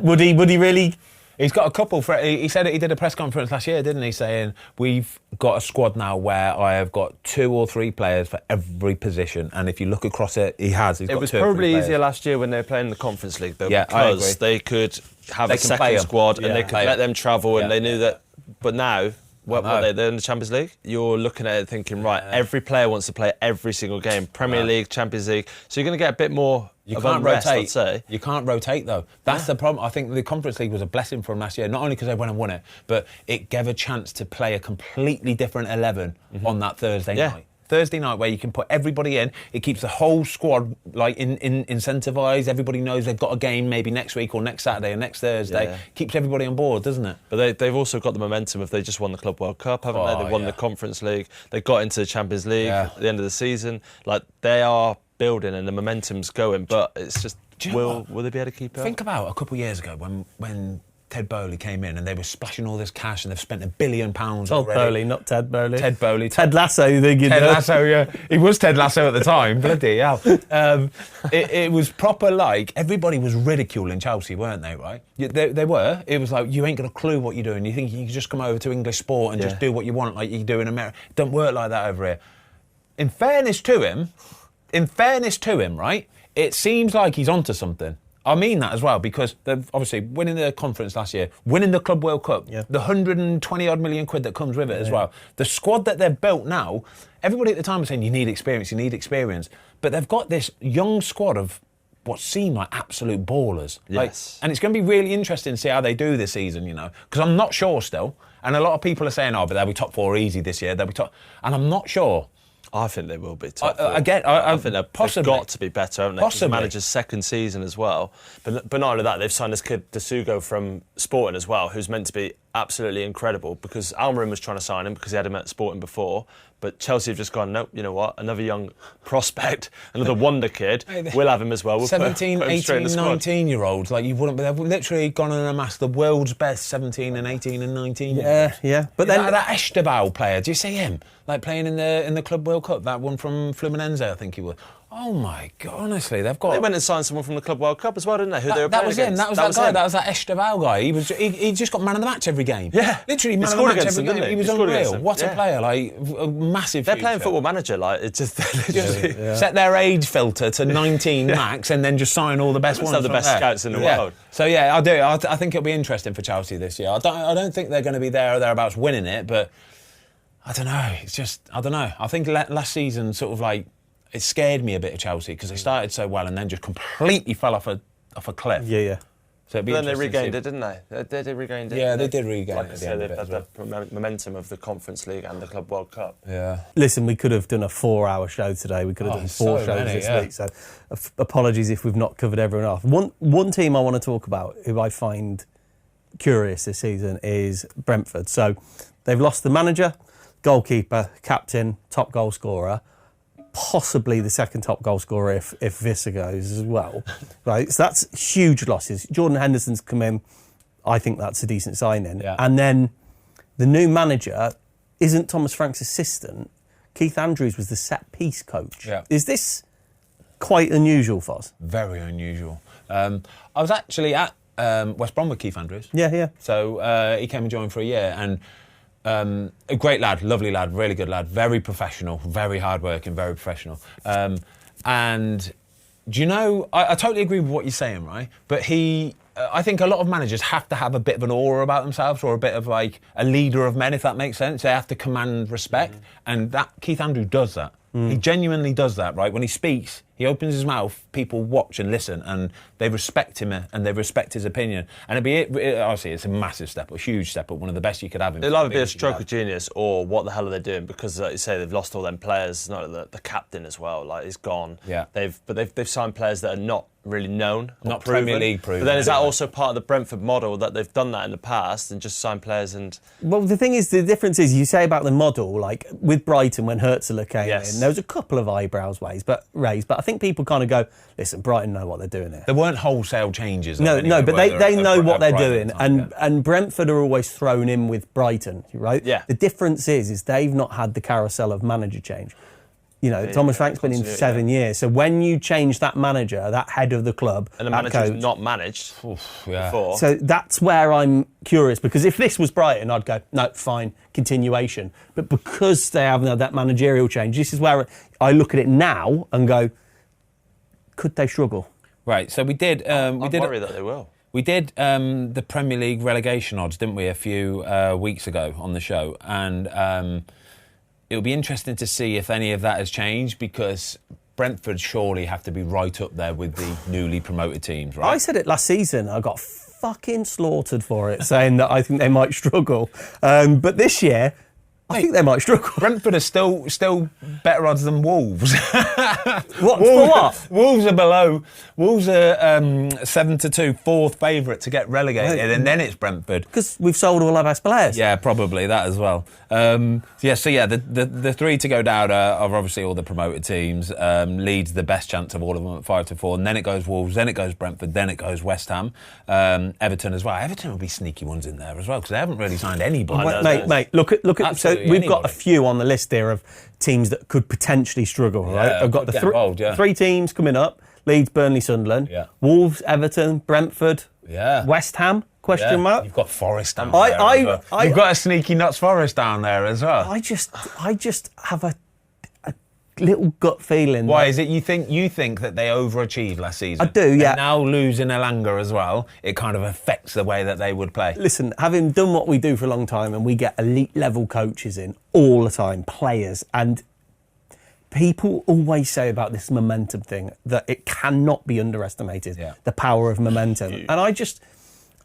would he really? He's got a couple. He said he did a press conference last year, didn't he, saying, we've got a squad now where I have got 2 or 3 players for every position. And if you look across it, He's got 2 or 3 players. It was probably easier last year when they were playing the Conference League, though, because they could have a second squad and they could let them travel and they knew that. But now, they're in the Champions League. You're looking at it thinking, right, every player wants to play every single game. Premier League, Champions League. So you're going to get a bit more of unrest, I'd say. You can't rotate, though. That's the problem. I think the Conference League was a blessing for them last year, not only because they went and won it, but it gave a chance to play a completely different 11 on that Thursday night. Thursday night where you can put everybody in. It keeps the whole squad like incentivised. Everybody knows they've got a game maybe next week or next Saturday or next Thursday. Keeps everybody on board, doesn't it? But they've also got the momentum of they just won the Club World Cup, haven't they? They've won the Conference League. They got into the Champions League at the end of the season. Like, they are building and the momentum's going, but it's just, will they be able to keep it up? Think about a couple of years ago when Ted Bowley came in and they were splashing all this cash and they've spent £1 billion already. Todd Bowley, not Ted Bowley. Ted Bowley. Ted Lasso, you think you Ted Lasso, yeah. He was Ted Lasso at the time, bloody hell. It was proper, like, everybody was ridiculing Chelsea, weren't they, right? They were. It was like, you ain't got a clue what you're doing. You think you can just come over to English sport and just do what you want like you do in America. It don't work like that over here. In fairness to him, right, it seems like he's onto something. I mean that as well, because they're obviously winning the conference last year, winning the Club World Cup, the 120-odd million quid that comes with it as well. The squad that they've built now, everybody at the time was saying, you need experience. But they've got this young squad of what seem like absolute ballers. Yes. And it's going to be really interesting to see how they do this season, you know, because I'm not sure still. And a lot of people are saying, but they'll be top 4 easy this year. They'll be top. And I'm not sure. I think they will be top 4. I think they've got to be better, haven't they? Possibly. Manager's second season as well. But not only that, they've signed this kid, Dasugo, from Sporting as well, who's meant to be absolutely incredible, because Almiron was trying to sign him because he had him at Sporting before. But Chelsea have just gone, nope, you know what? Another young prospect, another wonder kid. We'll have him as well. We'll 17, 18, 19-year-olds, like you wouldn't, but they've literally gone and amassed the world's best 17 and 18 and 19. Yeah. But then that Esteval player, do you see him? Like playing in the Club World Cup, that one from Fluminense, I think he was. Oh my God, honestly, they've got. They went and signed someone from the Club World Cup as well, didn't they? Who they were playing against. That was that guy. That was that Esteval guy. He just got man of the match every game. Yeah, literally man of the match every game. He was unreal. What a player! Like a massive. They're playing Football Manager. Like it's just set their age filter to 19 max, and then just sign all the best ones. Some of the best scouts in the world. So yeah, I do. I think it'll be interesting for Chelsea this year. I don't think they're going to be there or thereabouts winning it, but I don't know. It's just I don't know. I think last season sort of like. It scared me a bit of Chelsea because they started so well and then just completely fell off a cliff. Yeah. So it'd be then they regained it, didn't they? They regained it. Yeah, they did regain it. Like I said, they've had the momentum of the Conference League and the Club World Cup. Yeah. Listen, we could have done a 4-hour show today. We could have done 4 shows this week. So apologies if we've not covered everyone off. One team I want to talk about who I find curious this season is Brentford. So they've lost the manager, goalkeeper, captain, top goal scorer. Possibly the second top goal scorer if Vissa goes as well, right? So that's huge losses. Jordan Henderson's come in. I think that's a decent signing. Yeah. And then the new manager isn't Thomas Frank's assistant. Keith Andrews was the set-piece coach. Yeah. Is this quite unusual, Foz? Very unusual. I was actually at West Brom with Keith Andrews. Yeah. So he came and joined for a year and... a great lad, lovely lad, really good lad, very professional, very hard-working, very professional. And do you know, I totally agree with what you're saying, right? But I think a lot of managers have to have a bit of an aura about themselves or a bit of like a leader of men, if that makes sense. They have to command respect. And that Keith Andrews does that. He genuinely does that, right? When he speaks, he opens his mouth, people watch and listen, and they respect him and they respect his opinion. And obviously, it's a massive step, a huge step up, one of the best you could have. It'll either be a stroke of genius or what the hell are they doing? Because, like you say, they've lost all them players. Not the captain as well, like he's gone. Yeah. They've signed players that are not really known, not Premier League proven. But then is that also part of the Brentford model that they've done that in the past and just signed players and? Well, the thing is, the difference is you say about the model, like with Brighton when Herzler came in, there was a couple of eyebrows raised, but I think people kind of go, listen, Brighton know what they're doing here. There weren't wholesale changes. No, but they know what they're doing, and Brentford are always thrown in with Brighton, right? Yeah. The difference is they've not had the carousel of manager change. You know, Thomas Frank's been in for 7 years. So when you change that manager, that head of the club, and the manager's not managed before. So that's where I'm curious, because if this was Brighton, I'd go, no, fine, continuation. But because they haven't had that managerial change, this is where I look at it now and go, could they struggle? Right, so we did... I worry that they will. We did the Premier League relegation odds, didn't we, a few weeks ago on the show, and... it'll be interesting to see if any of that has changed, because Brentford surely have to be right up there with the newly promoted teams, right? I said it last season. I got fucking slaughtered for it, saying that I think they might struggle. But this year, I think they might struggle. Brentford are still better odds than Wolves. What? For what? Wolves are below. Wolves are 7-2, fourth favourite to get relegated, and then it's Brentford. Because we've sold all our best players. Yeah, probably that as well. The three to go down are obviously all the promoted teams. Leeds the best chance of all of them at 5-4, and then it goes Wolves, then it goes Brentford, then it goes West Ham, Everton as well. Everton will be sneaky ones in there as well, because they haven't really signed anybody. Mate, look at. So we've anybody. got a few on the list here of teams that could potentially struggle. Right, I've got the three teams coming up: Leeds, Burnley, Sunderland, Wolves, Everton, Brentford, West Ham. Question mark. You've got Forest down there. You've got a sneaky nuts Forest down there as well. I just have a little gut feeling. Why is it you think that they overachieved last season? I do, yeah. And now losing Elanga as well, it kind of affects the way that they would play. Listen, having done what we do for a long time, and we get elite level coaches in all the time, players, and people always say about this momentum thing that it cannot be underestimated. Yeah. The power of momentum, and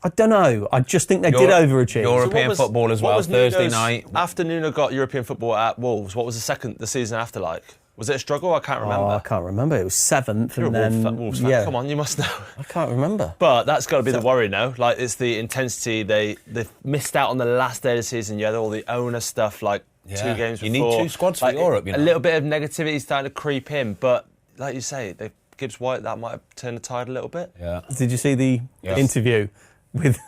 I don't know. I just think they did overachieve. European football as well. Thursday night. After Nuno got European football at Wolves, what was the season after like? Was it a struggle? I can't remember. I can't remember. It was 7th, You're and then Wolves fan. Come on, you must know. I can't remember. But that's got to be the worry now. Like, it's the intensity. They've missed out on the last day of the season. You had all the owner stuff, like 2 games before. You need 2 squads for Europe. You know? A little bit of negativity starting to creep in, but like you say, Gibbs White, that might have turned the tide a little bit. Yeah. Did you see the interview with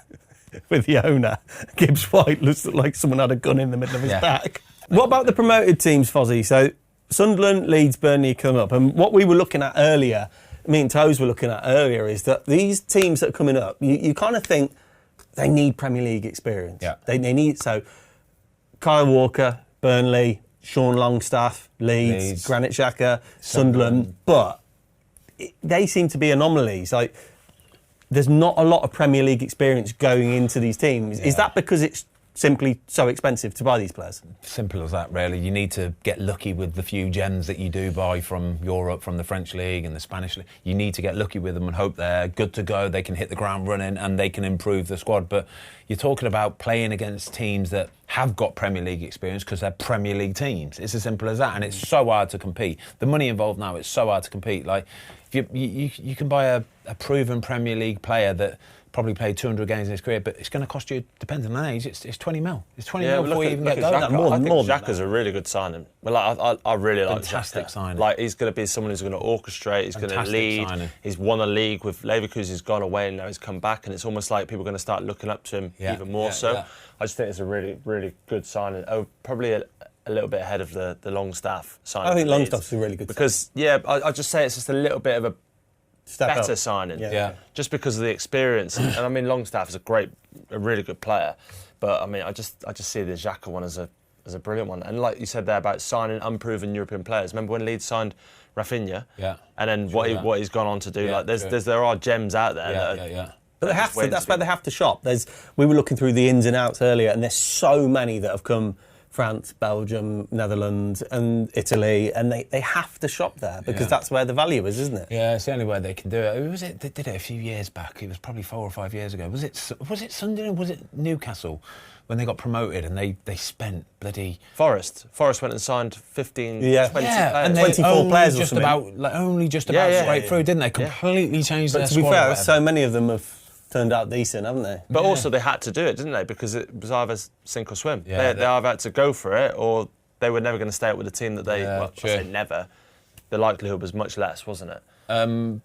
the owner? Gibbs White looks like someone had a gun in the middle of his back. What about the promoted teams, Fozzie? So Sunderland, Leeds, Burnley come up, and what we were looking at earlier, me and Toes were looking at earlier, is that these teams that are coming up, you kind of think they need Premier League experience. Yeah. They need, so Kyle Walker, Burnley, Sean Longstaff, Leeds. Granit Xhaka, Sunderland, but they seem to be anomalies. Like, there's not a lot of Premier League experience going into these teams. Is that because it's simply so expensive to buy these players? Simple as that, really. You need to get lucky with the few gems that you do buy from Europe, from the French League and the Spanish League. You need to get lucky with them and hope they're good to go, they can hit the ground running and they can improve the squad. But you're talking about playing against teams that have got Premier League experience because they're Premier League teams. It's as simple as that, and it's so hard to compete. The money involved now, it's so hard to compete. Like, you can buy a proven Premier League player that probably played 200 games in his career, but it's going to cost you, depends on the age, it's 20 mil. It's 20 mil before you even get going. I think Xhaka's a really good signing. Well, I really like Fantastic Xhaka. signing. Like, he's going to be someone who's going to orchestrate, he's going to lead. Signing. He's won a league with Leverkusen, he's gone away and now he's come back, and it's almost like people are going to start looking up to him even more so. Yeah. I just think it's a really, really good signing. Probably a little bit ahead of the Longstaff signing. I think Longstaff's a really good signing. I just say it's just a little bit of a better signing, just because of the experience. And I mean, Longstaff is a really good player, but I mean, I just see the Xhaka one as a brilliant one. And like you said there about signing unproven European players. Remember when Leeds signed Rafinha? Yeah. And then what he's gone on to do. Like there are gems out there. But they have to. That's where they have to shop. We were looking through the ins and outs earlier, and there's so many that have come France, Belgium, Netherlands and Italy, and they have to shop there because that's where the value is, isn't it? Yeah, it's the only way they can do it. Who was it that did it a few years back? It was probably 4 or 5 years ago. Was it Sunderland? Was it Newcastle? When they got promoted and they spent bloody... Forest went and signed 15, 20 players. And 24 players or something. Only just about straight through, didn't they? Completely changed their squad. To be fair, so many of them have turned out decent, haven't they? But also they had to do it, didn't they? Because it was either sink or swim. They either had to go for it or they were never going to stay up with the team that they... I say never. The likelihood was much less, wasn't it?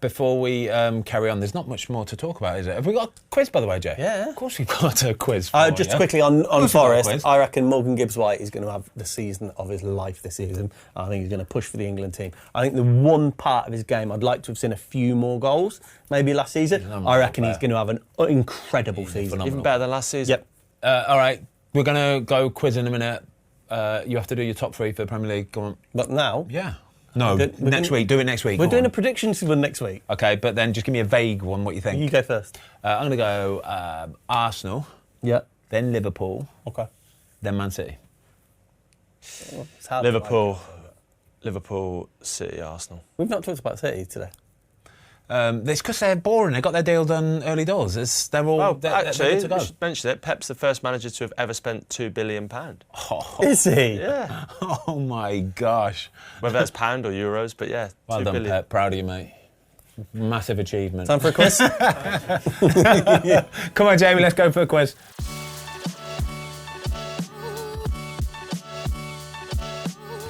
Before we carry on, there's not much more to talk about, is it? Have we got a quiz, by the way, Jay? Yeah. Of course we've got a quiz. Just quickly on Forest, I reckon Morgan Gibbs-White is going to have the season of his life this season. I think he's going to push for the England team. I think the one part of his game I'd like to have seen a few more goals, maybe last season. I reckon he's going to have an incredible season. Even better than last season. Yep. All right, we're going to go quiz in a minute. You have to do your top 3 for the Premier League. Go on. But now? Yeah. No, next week. Do it next week. We're doing a predictions for next week. Okay, but then just give me a vague one, what you think. You go first. I'm going to go Arsenal. Yeah. Then Liverpool. Okay. Then Man City. Liverpool, City, Arsenal. We've not talked about City today. It's because they're boring. They got their deal done early doors. They're all. Well, they're actually, good to go. we should mention it. Pep's the first manager to have ever spent £2 billion. Oh, is he? Yeah. Oh my gosh. Whether that's pound or euros, but yeah. Well done, Pep. Proud of you, mate. Massive achievement. Time for a quiz? Come on, Jamie. Let's go for a quiz.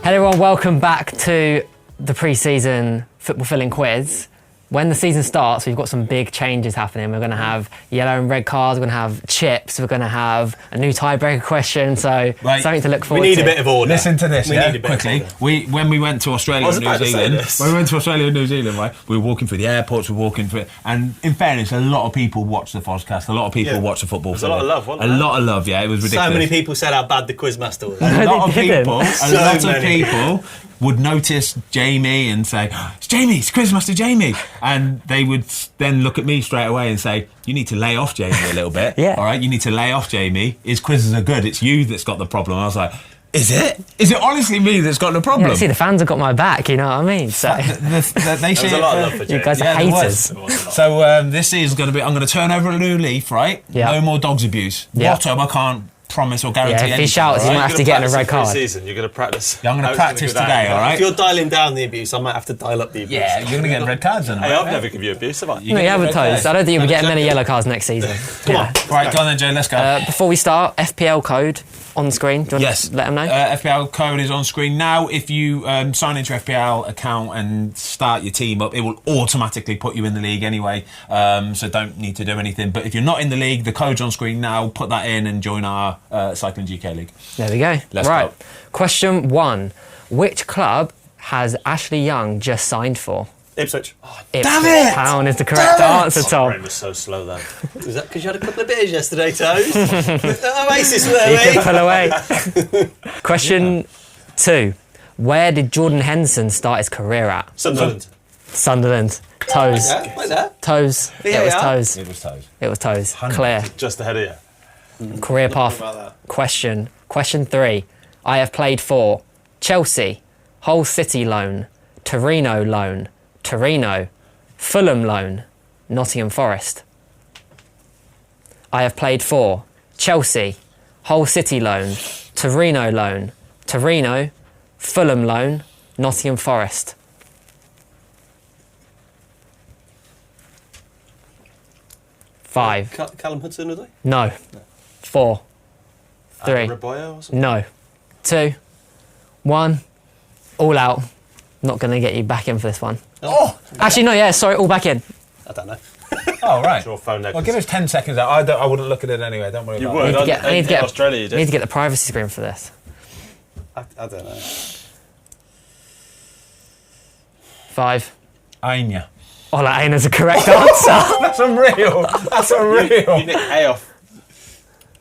Hello everyone, welcome back to the pre-season football filling quiz. When the season starts, we've got some big changes happening. We're going to have yellow and red cards, we're going to have chips, we're going to have a new tiebreaker question, so something to look forward to. We need a bit of order. Listen to this, quickly. When we went to Australia and New Zealand, right, we were walking through the airports, we were walking through it, and in fairness, a lot of people watched the podcast, a lot of people watched the football. There's a lot of love, wasn't there? A lot of love, yeah, it was ridiculous. So many people said how bad the quizmaster was. A lot of people would notice Jamie and say, "It's Jamie, it's Quizmaster Jamie," and they would then look at me straight away and say, "You need to lay off Jamie a little bit. Yeah. All right, you need to lay off Jamie. His quizzes are good. It's you that's got the problem." I was like, "Is it? Is it honestly me that's got the problem?" Yeah, see, the fans have got my back. You know what I mean? So they see a lot of love for Jamie. you guys are haters. So this is going to be. I'm going to turn over a new leaf, right? Yeah. No more dogs abuse. Yeah. Bottom, I can't promise or guarantee anything. If he shouts, he might have to get in a red card. You're going to practice. Yeah, I'm going to practice today, all right? If you're dialing down the abuse, I might have to dial up the abuse. Yeah, you're going to get red cards then. Hey, I've never given you abuse, have I? No, you haven't, Toes. I don't think you'll be getting many yellow cards next season. Come on. Right, go on then, Joe, let's go. Before we start, FPL code on screen. Do you want to let them know? FPL code is on screen now. If you sign into your FPL account and start your team up, it will automatically put you in the league anyway, so don't need to do anything. But if you're not in the league, the code's on screen now. Put that in and join our Cycling GK League. There we go. Let's go. go. Question 1. Which club has Ashley Young just signed for? Ipswich. Ipswich damn it! Town is the correct answer, Tom. My brain was so slow then. Was that because you had a couple of beers yesterday, Toes? Oasis, were You we? can pull away. Question 2. Where did Jordan Henderson start his career at? Sunderland. Sunderland. Toes. Wait there. Toes. It was Toes. It was Toes. It was Toes. Clear. Just ahead of you. Career path question. Question 3. I have played for Chelsea, Hull City loan, Torino loan, Torino, Fulham loan, Nottingham Forest. I have played for Chelsea, Hull City loan, Torino loan, Torino, Fulham loan, Nottingham Forest. Five. Callum Hudson, are they? No. 4. 3. Riboyo or something? No. 2. 1. All out. Not going to get you back in for this one. Oh! Actually, no, yeah, sorry, all back in. I don't know. Oh, right. Your phone Well, give us 10 seconds. I wouldn't look at it anyway. Don't worry You about would. it. I need to get Australia, you did. I need to get the privacy screen for this. I don't know. 5. Anya. Ola Aina's a correct answer. That's unreal. That's unreal. You nicked A off.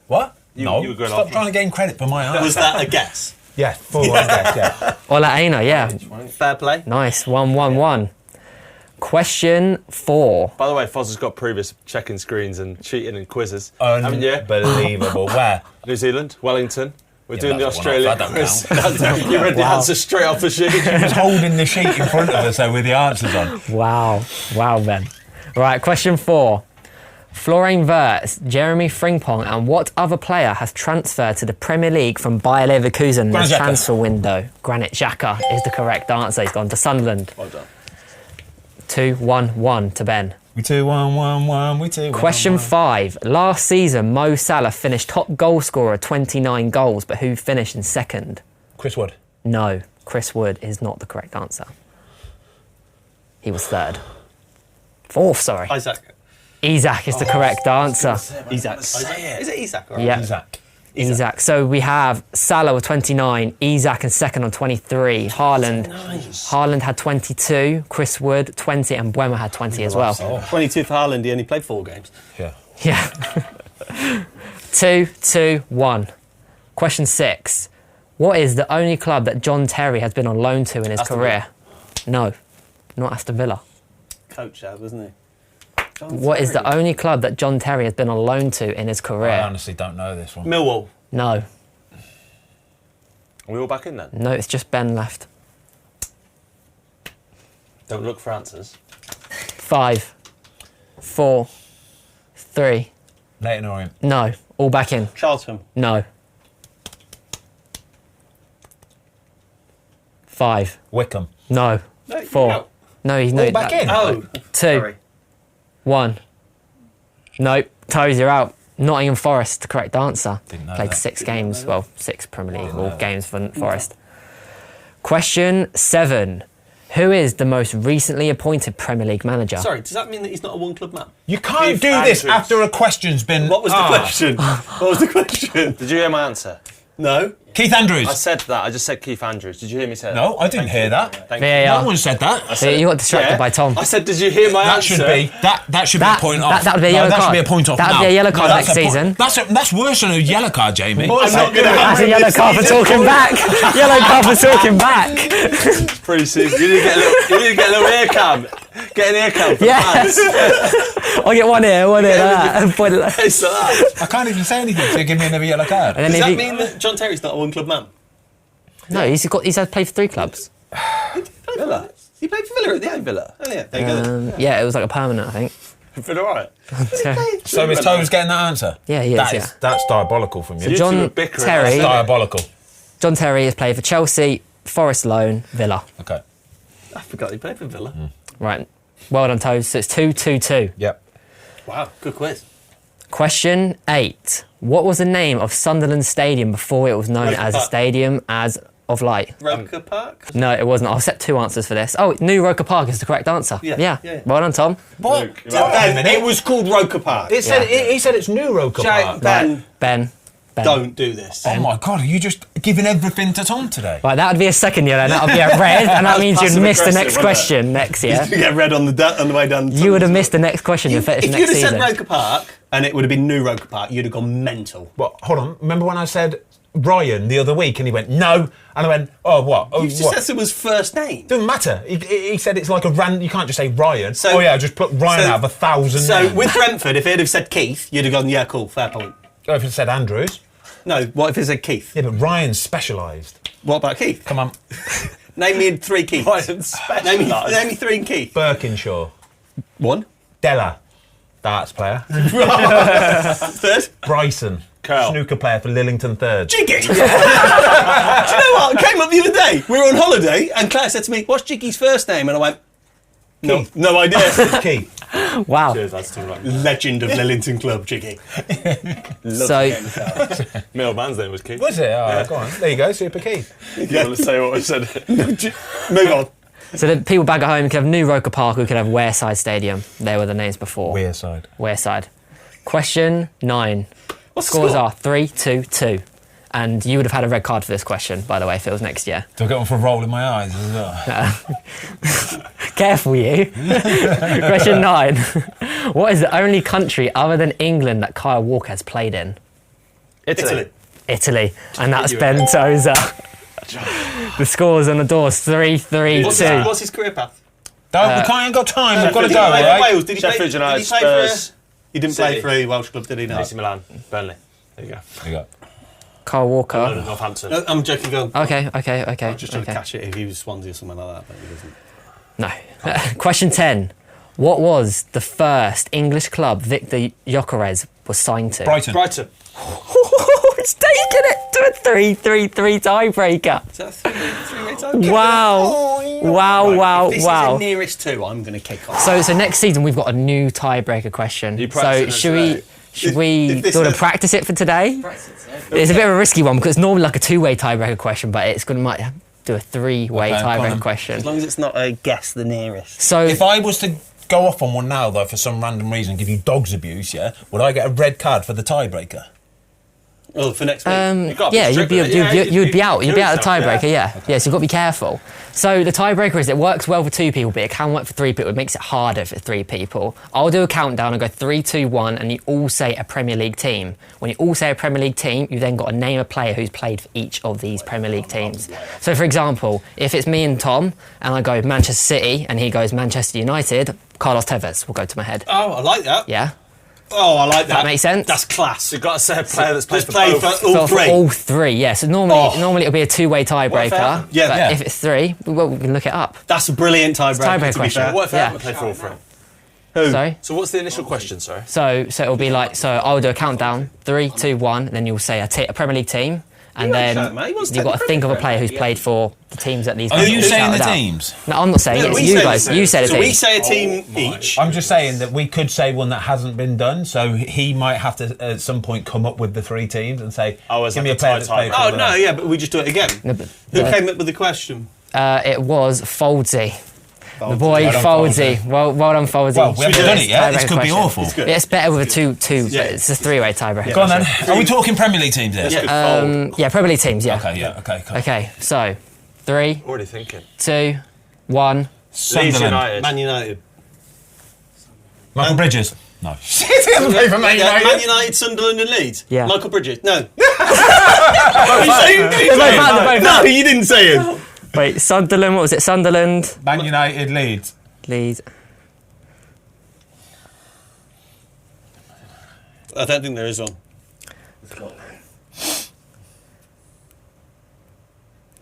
What? You No. were going Stop off. trying to gain credit for my answer. Was that a guess? Yeah, full on guess, yeah. Ola Aina, yeah. Fair play. Nice. 1-1-1. Question 4. By the way, Foz has got previous checking screens and cheating and quizzes. Haven't you? Unbelievable. Where? New Zealand, Wellington, We're doing the Australia quiz. You read the answer straight off the sheet. He was holding the sheet in front of us with the answers on. Wow, Ben. Right, question 4. Florian Wirtz, Jeremy Frimpong, and what other player has transferred to the Premier League from Bayer Leverkusen this transfer window? Granit Xhaka is the correct answer. He's gone to Sunderland. Well done. 2-1-1 to Ben. We 2-1-1-1. We 2-1-1. Question 5. Last season, Mo Salah finished top goal scorer, 29 goals, but who finished in second? Chris Wood. No, Chris Wood is not the correct answer. He was third. Fourth, sorry. Isak is the correct answer. Isak. Is it Isak? Or Yeah. Isak. So we have Salah with 29, Isak in second on 23, Haaland had 22, Chris Wood 20, and Buemo had 20 as well. 22 for Haaland, he only played 4 games. Yeah. 2-2-1. Question 6. What is the only club that John Terry has been on loan to in his career? No, not Aston Villa. Coach, wasn't he? What is the only club that John Terry has been on loan to in his career? I honestly don't know this one. Millwall. No. Are we all back in then? No, it's just Ben left. Don't look for answers. 5, 4, 3. Leyton Orient. No. All back in. Charlton. No. 5. Wickham. No. 4. No, he's all back in. 2. Sorry. 1. Nope. Toes, you're out. Nottingham Forest, the correct answer. Didn't know Played that. 6 games. Well, 6 Premier League all games for Forest. Question 7. Who is the most recently appointed Premier League manager? Sorry, does that mean that he's not a one-club man? You can't do this after a question's been... What was the question? What was the question? Did you hear my answer? No. Keith Andrews. I said that. I just said Keith Andrews. Did you hear me say that? No, I didn't hear that. Thank VAR. No one said that. You got distracted by Tom. I said, did you hear my That answer? should be a point off. That would be a yellow that card. should be a point off That would now. be a yellow card next that's a season. That's worse than a yellow card, Jamie. That's a yellow card for talking back. Yellow card for talking back. Pre-season. You need to get a little ear cam. Get an ear cam for Yes. I'll get one here, like that. Point it like- It's like that. I can't even say anything, so give me another yellow card. And then Does if that you- mean that John Terry's not a one-club man? No, he's had played for 3 clubs. Villa. He played for Villa at the end. Villa. Oh yeah, there you go. Yeah, it was like a permanent, I think. Feel all right? So is Toes getting that answer? Yeah, he is, That's diabolical from you. You two John are bickering. Terry. Diabolical. John Terry has played for Chelsea, Forest loan, Villa. Okay. I forgot he played for Villa. Right. Well done, Toes. So it's 2-2-2. Yep. Wow, good quiz. Question 8. What was the name of Sunderland Stadium before it was known Roker as a Park. stadium as of light? Roker Park? No, it wasn't. I'll set 2 answers for this. Oh, New Roker Park is the correct answer. Yeah. Well done, Tom. What? It was called Roker Park. He said it's New Roker Park. Ben, Ben. don't do this. Oh my God, are you just giving everything to Tom today? Right, that would be a second yellow, and that would be a red, and that means you'd miss the next passive-aggressive, question next year. You get red on the way down. You would have missed the next question if If next you'd have season. said Roker Park and it would have been New Roker Park, you'd have gone mental. Well, hold on. Remember when I said Ryan the other week and he went, no? And I went, oh, what? Oh, You just what? said it was first name. Doesn't matter. He said it's like a random. You can't just say Ryan. So- oh yeah, just put Ryan so- out of 1,000. So names. with Brentford, if they'd have said Keith, you'd have gone, yeah, cool, fair point. Oh, if it said Andrews. No, what if it said Keith? Yeah, but Ryan's specialised. What about Keith? Come on. Name me 3 Keiths. Ryan's Name specialised. me 3 in Keith. Birkinshaw. 1. Della. Darts player. Third. Bryson. Curl. Snooker player for Lillington Third. Jiggy! Do you know what? I came up the other day. We were on holiday and Claire said to me, what's Jiggy's first name? And I went, no idea. Keith. Wow. Cheers, that's too right. Legend of Lillington Club, Jiggy. So, My old man's name was Keith. Was it? Oh, go on. There you go, Super Keith. You want to say what I said? Move on. so the people back at home could have New Roker Park, we could have Wareside Stadium. They were the names before. Wearside. Wareside. Question 9. What's the Scores score? are 3-2-2. And you would have had a red card for this question, by the way, if it was next year. Do I get one for rolling my eyes as well? Careful, you. Question 9. What is the only country other than England that Kyle Walker has played in? Italy. Italy. And that's Ben Tozer. The scores on the doors 3-3-2. What's his career path? We ain't got time. We've got to Did go, he play for right? Wales? Did he play, Sheffield United, did he play for Spurs, He didn't play City. for a Welsh club, did he? No. AC Milan, Burnley. There you go. There you go. Carl Walker. Northampton. I'm joking. Go on. Okay. I'm just trying to catch it if he was Swansea or something like that, but he doesn't. No. Question 10. What was the first English club Viktor Gyokers was signed to? Brighton. It's taking it to a 3-3-3 tiebreaker. Is that a three-way tiebreaker? Wow. If this is the nearest two, I'm going to kick off. So next season we've got a new tiebreaker question. So should we sort of practice it for today? It's a bit of a risky one because it's normally like a two-way tiebreaker question, but it's going to do a three-way tiebreaker question. As long as it's not a guess the nearest. So if I was to go off on one now, though, for some random reason, give you dog's abuse, would I get a red card for the tiebreaker? Oh, for next week? You'd be out. You'd be out of the tiebreaker, yeah. So you've got to be careful. So the tiebreaker is it works well for 2 people, but it can work for 3 people. It makes it harder for 3 people. I'll do a countdown and go 3, 2, 1, and you all say a Premier League team. When you all say a Premier League team, you then got to name a player who's played for each of these Premier League teams. So, for example, if it's me and Tom, and I go Manchester City, and he goes Manchester United, Carlos Tevez will go to my head. Oh, I like that. Yeah? Oh, I like that. That makes sense? That's class. You've got to say a player that's played for all three. For all 3, yeah. So normally it'll be a 2-way tiebreaker. Yeah. If it's 3, well, we can look it up. That's a brilliant tiebreaker, to be fair. What if I haven't played for all 3? Who? Sorry? So what's the initial question, sorry? So it'll be like, so I'll do a countdown, 3, 2, 1, and then you'll say a Premier League team, and then you've got to think of a player who's played for the teams that these. Are you saying the teams? No, I'm not saying it. It's you guys. You said a team. So we say a team each. I'm just saying that we could say one that hasn't been done, so he might have to at some point come up with the 3 teams and say, give me a player that's played for Oh, no, yeah, but we just do it again. No, Who came up with the question? It was Foldsy. The boy Foldsy. Well done, Foldsy. Well, we haven't done it yet. This could be awful. It's better with a 2, but it's a 3-way tiebreaker. Go on then. Are we talking Premier League teams here? Yeah, Premier League teams, yeah. Okay, cool. Okay, so 3, Already thinking. 2, 1. Sunderland. Man United. Michael Bridges. No. He hasn't played for Man United. Man United, Sunderland and Leeds? Yeah. Michael Bridges? No. No, you didn't say it. Wait, Sunderland, what was it? Sunderland? Man United, Leeds. I don't think there is one.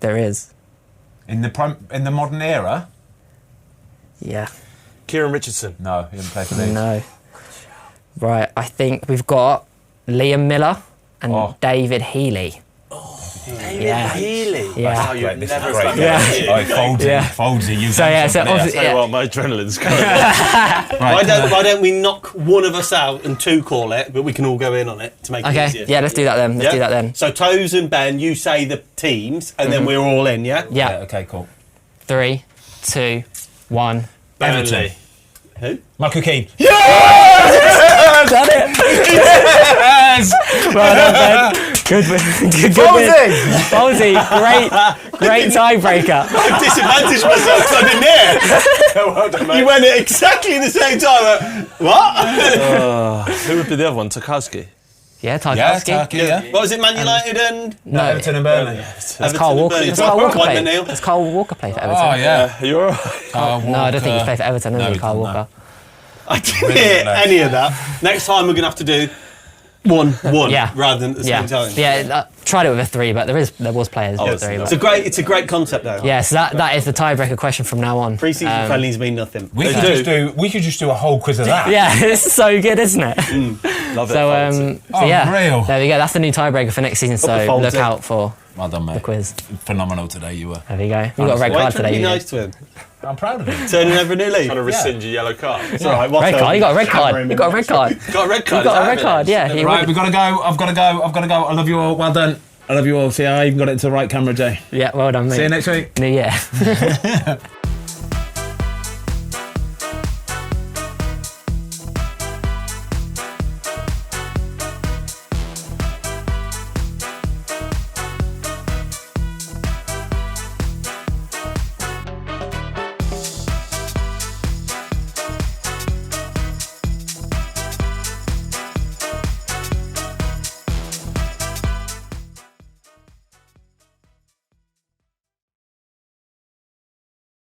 There is. In the modern era? Yeah. Kieran Richardson. No, he didn't play for Leeds. No. Right, I think we've got Liam Miller and David Healy. Healy. Yeah. Wow, you've never done Foldsy, you tell you what, my adrenaline's going. Why don't we knock one of us out and 2 call it, but we can all go in on it to make it easier. Yeah, let's do that then. Do that then. So Toes and Ben, you say the teams, and then we're all in, yeah? Yeah. Okay, cool. 3, 2, 1. Everton. Who? Michael Keane. Yes! Got it! Yes! Well done, Ben. Good win. Foldsy, great tiebreaker. I disadvantaged myself because I didn't hear. You went at exactly the same time. What? Who would be the other one? Tarkowski? Yeah, Tarkowski. Yeah. What was it, Man United and... No, Everton and Burnley. That's Carl Walker. That's Carl Walker played. That's Carl Walker played for Everton. Oh, yeah. You're right. No, I don't think he's played for Everton, is he, Carl Walker? I didn't hear any of that. Next time we're going to have to do one rather than at the same time. Yeah, tried it with a 3, but there was players with a 3. It's a great concept though. Yeah, so that is the tiebreaker question from now on. Pre-season friendlies mean nothing. We could just do a whole quiz of that. Yeah, it's so good, isn't it? Love it. So yeah, there we go. That's the new tiebreaker for next season. So look out for well done, mate. The quiz. Phenomenal today, you were. There we go. You got a red card today. Be nice to him. I'm proud of him. Turning over a new leaf. Trying to rescind your yellow card. It's all right. Red card. You got a red card. You got a red card. Got a red card. You got a red card. Yeah. Right, we've got to go. I've got to go. I love you all. Well done. I love you all. See, I even got it into the right camera, Jay. Yeah. Well done, mate. See you next week. New year.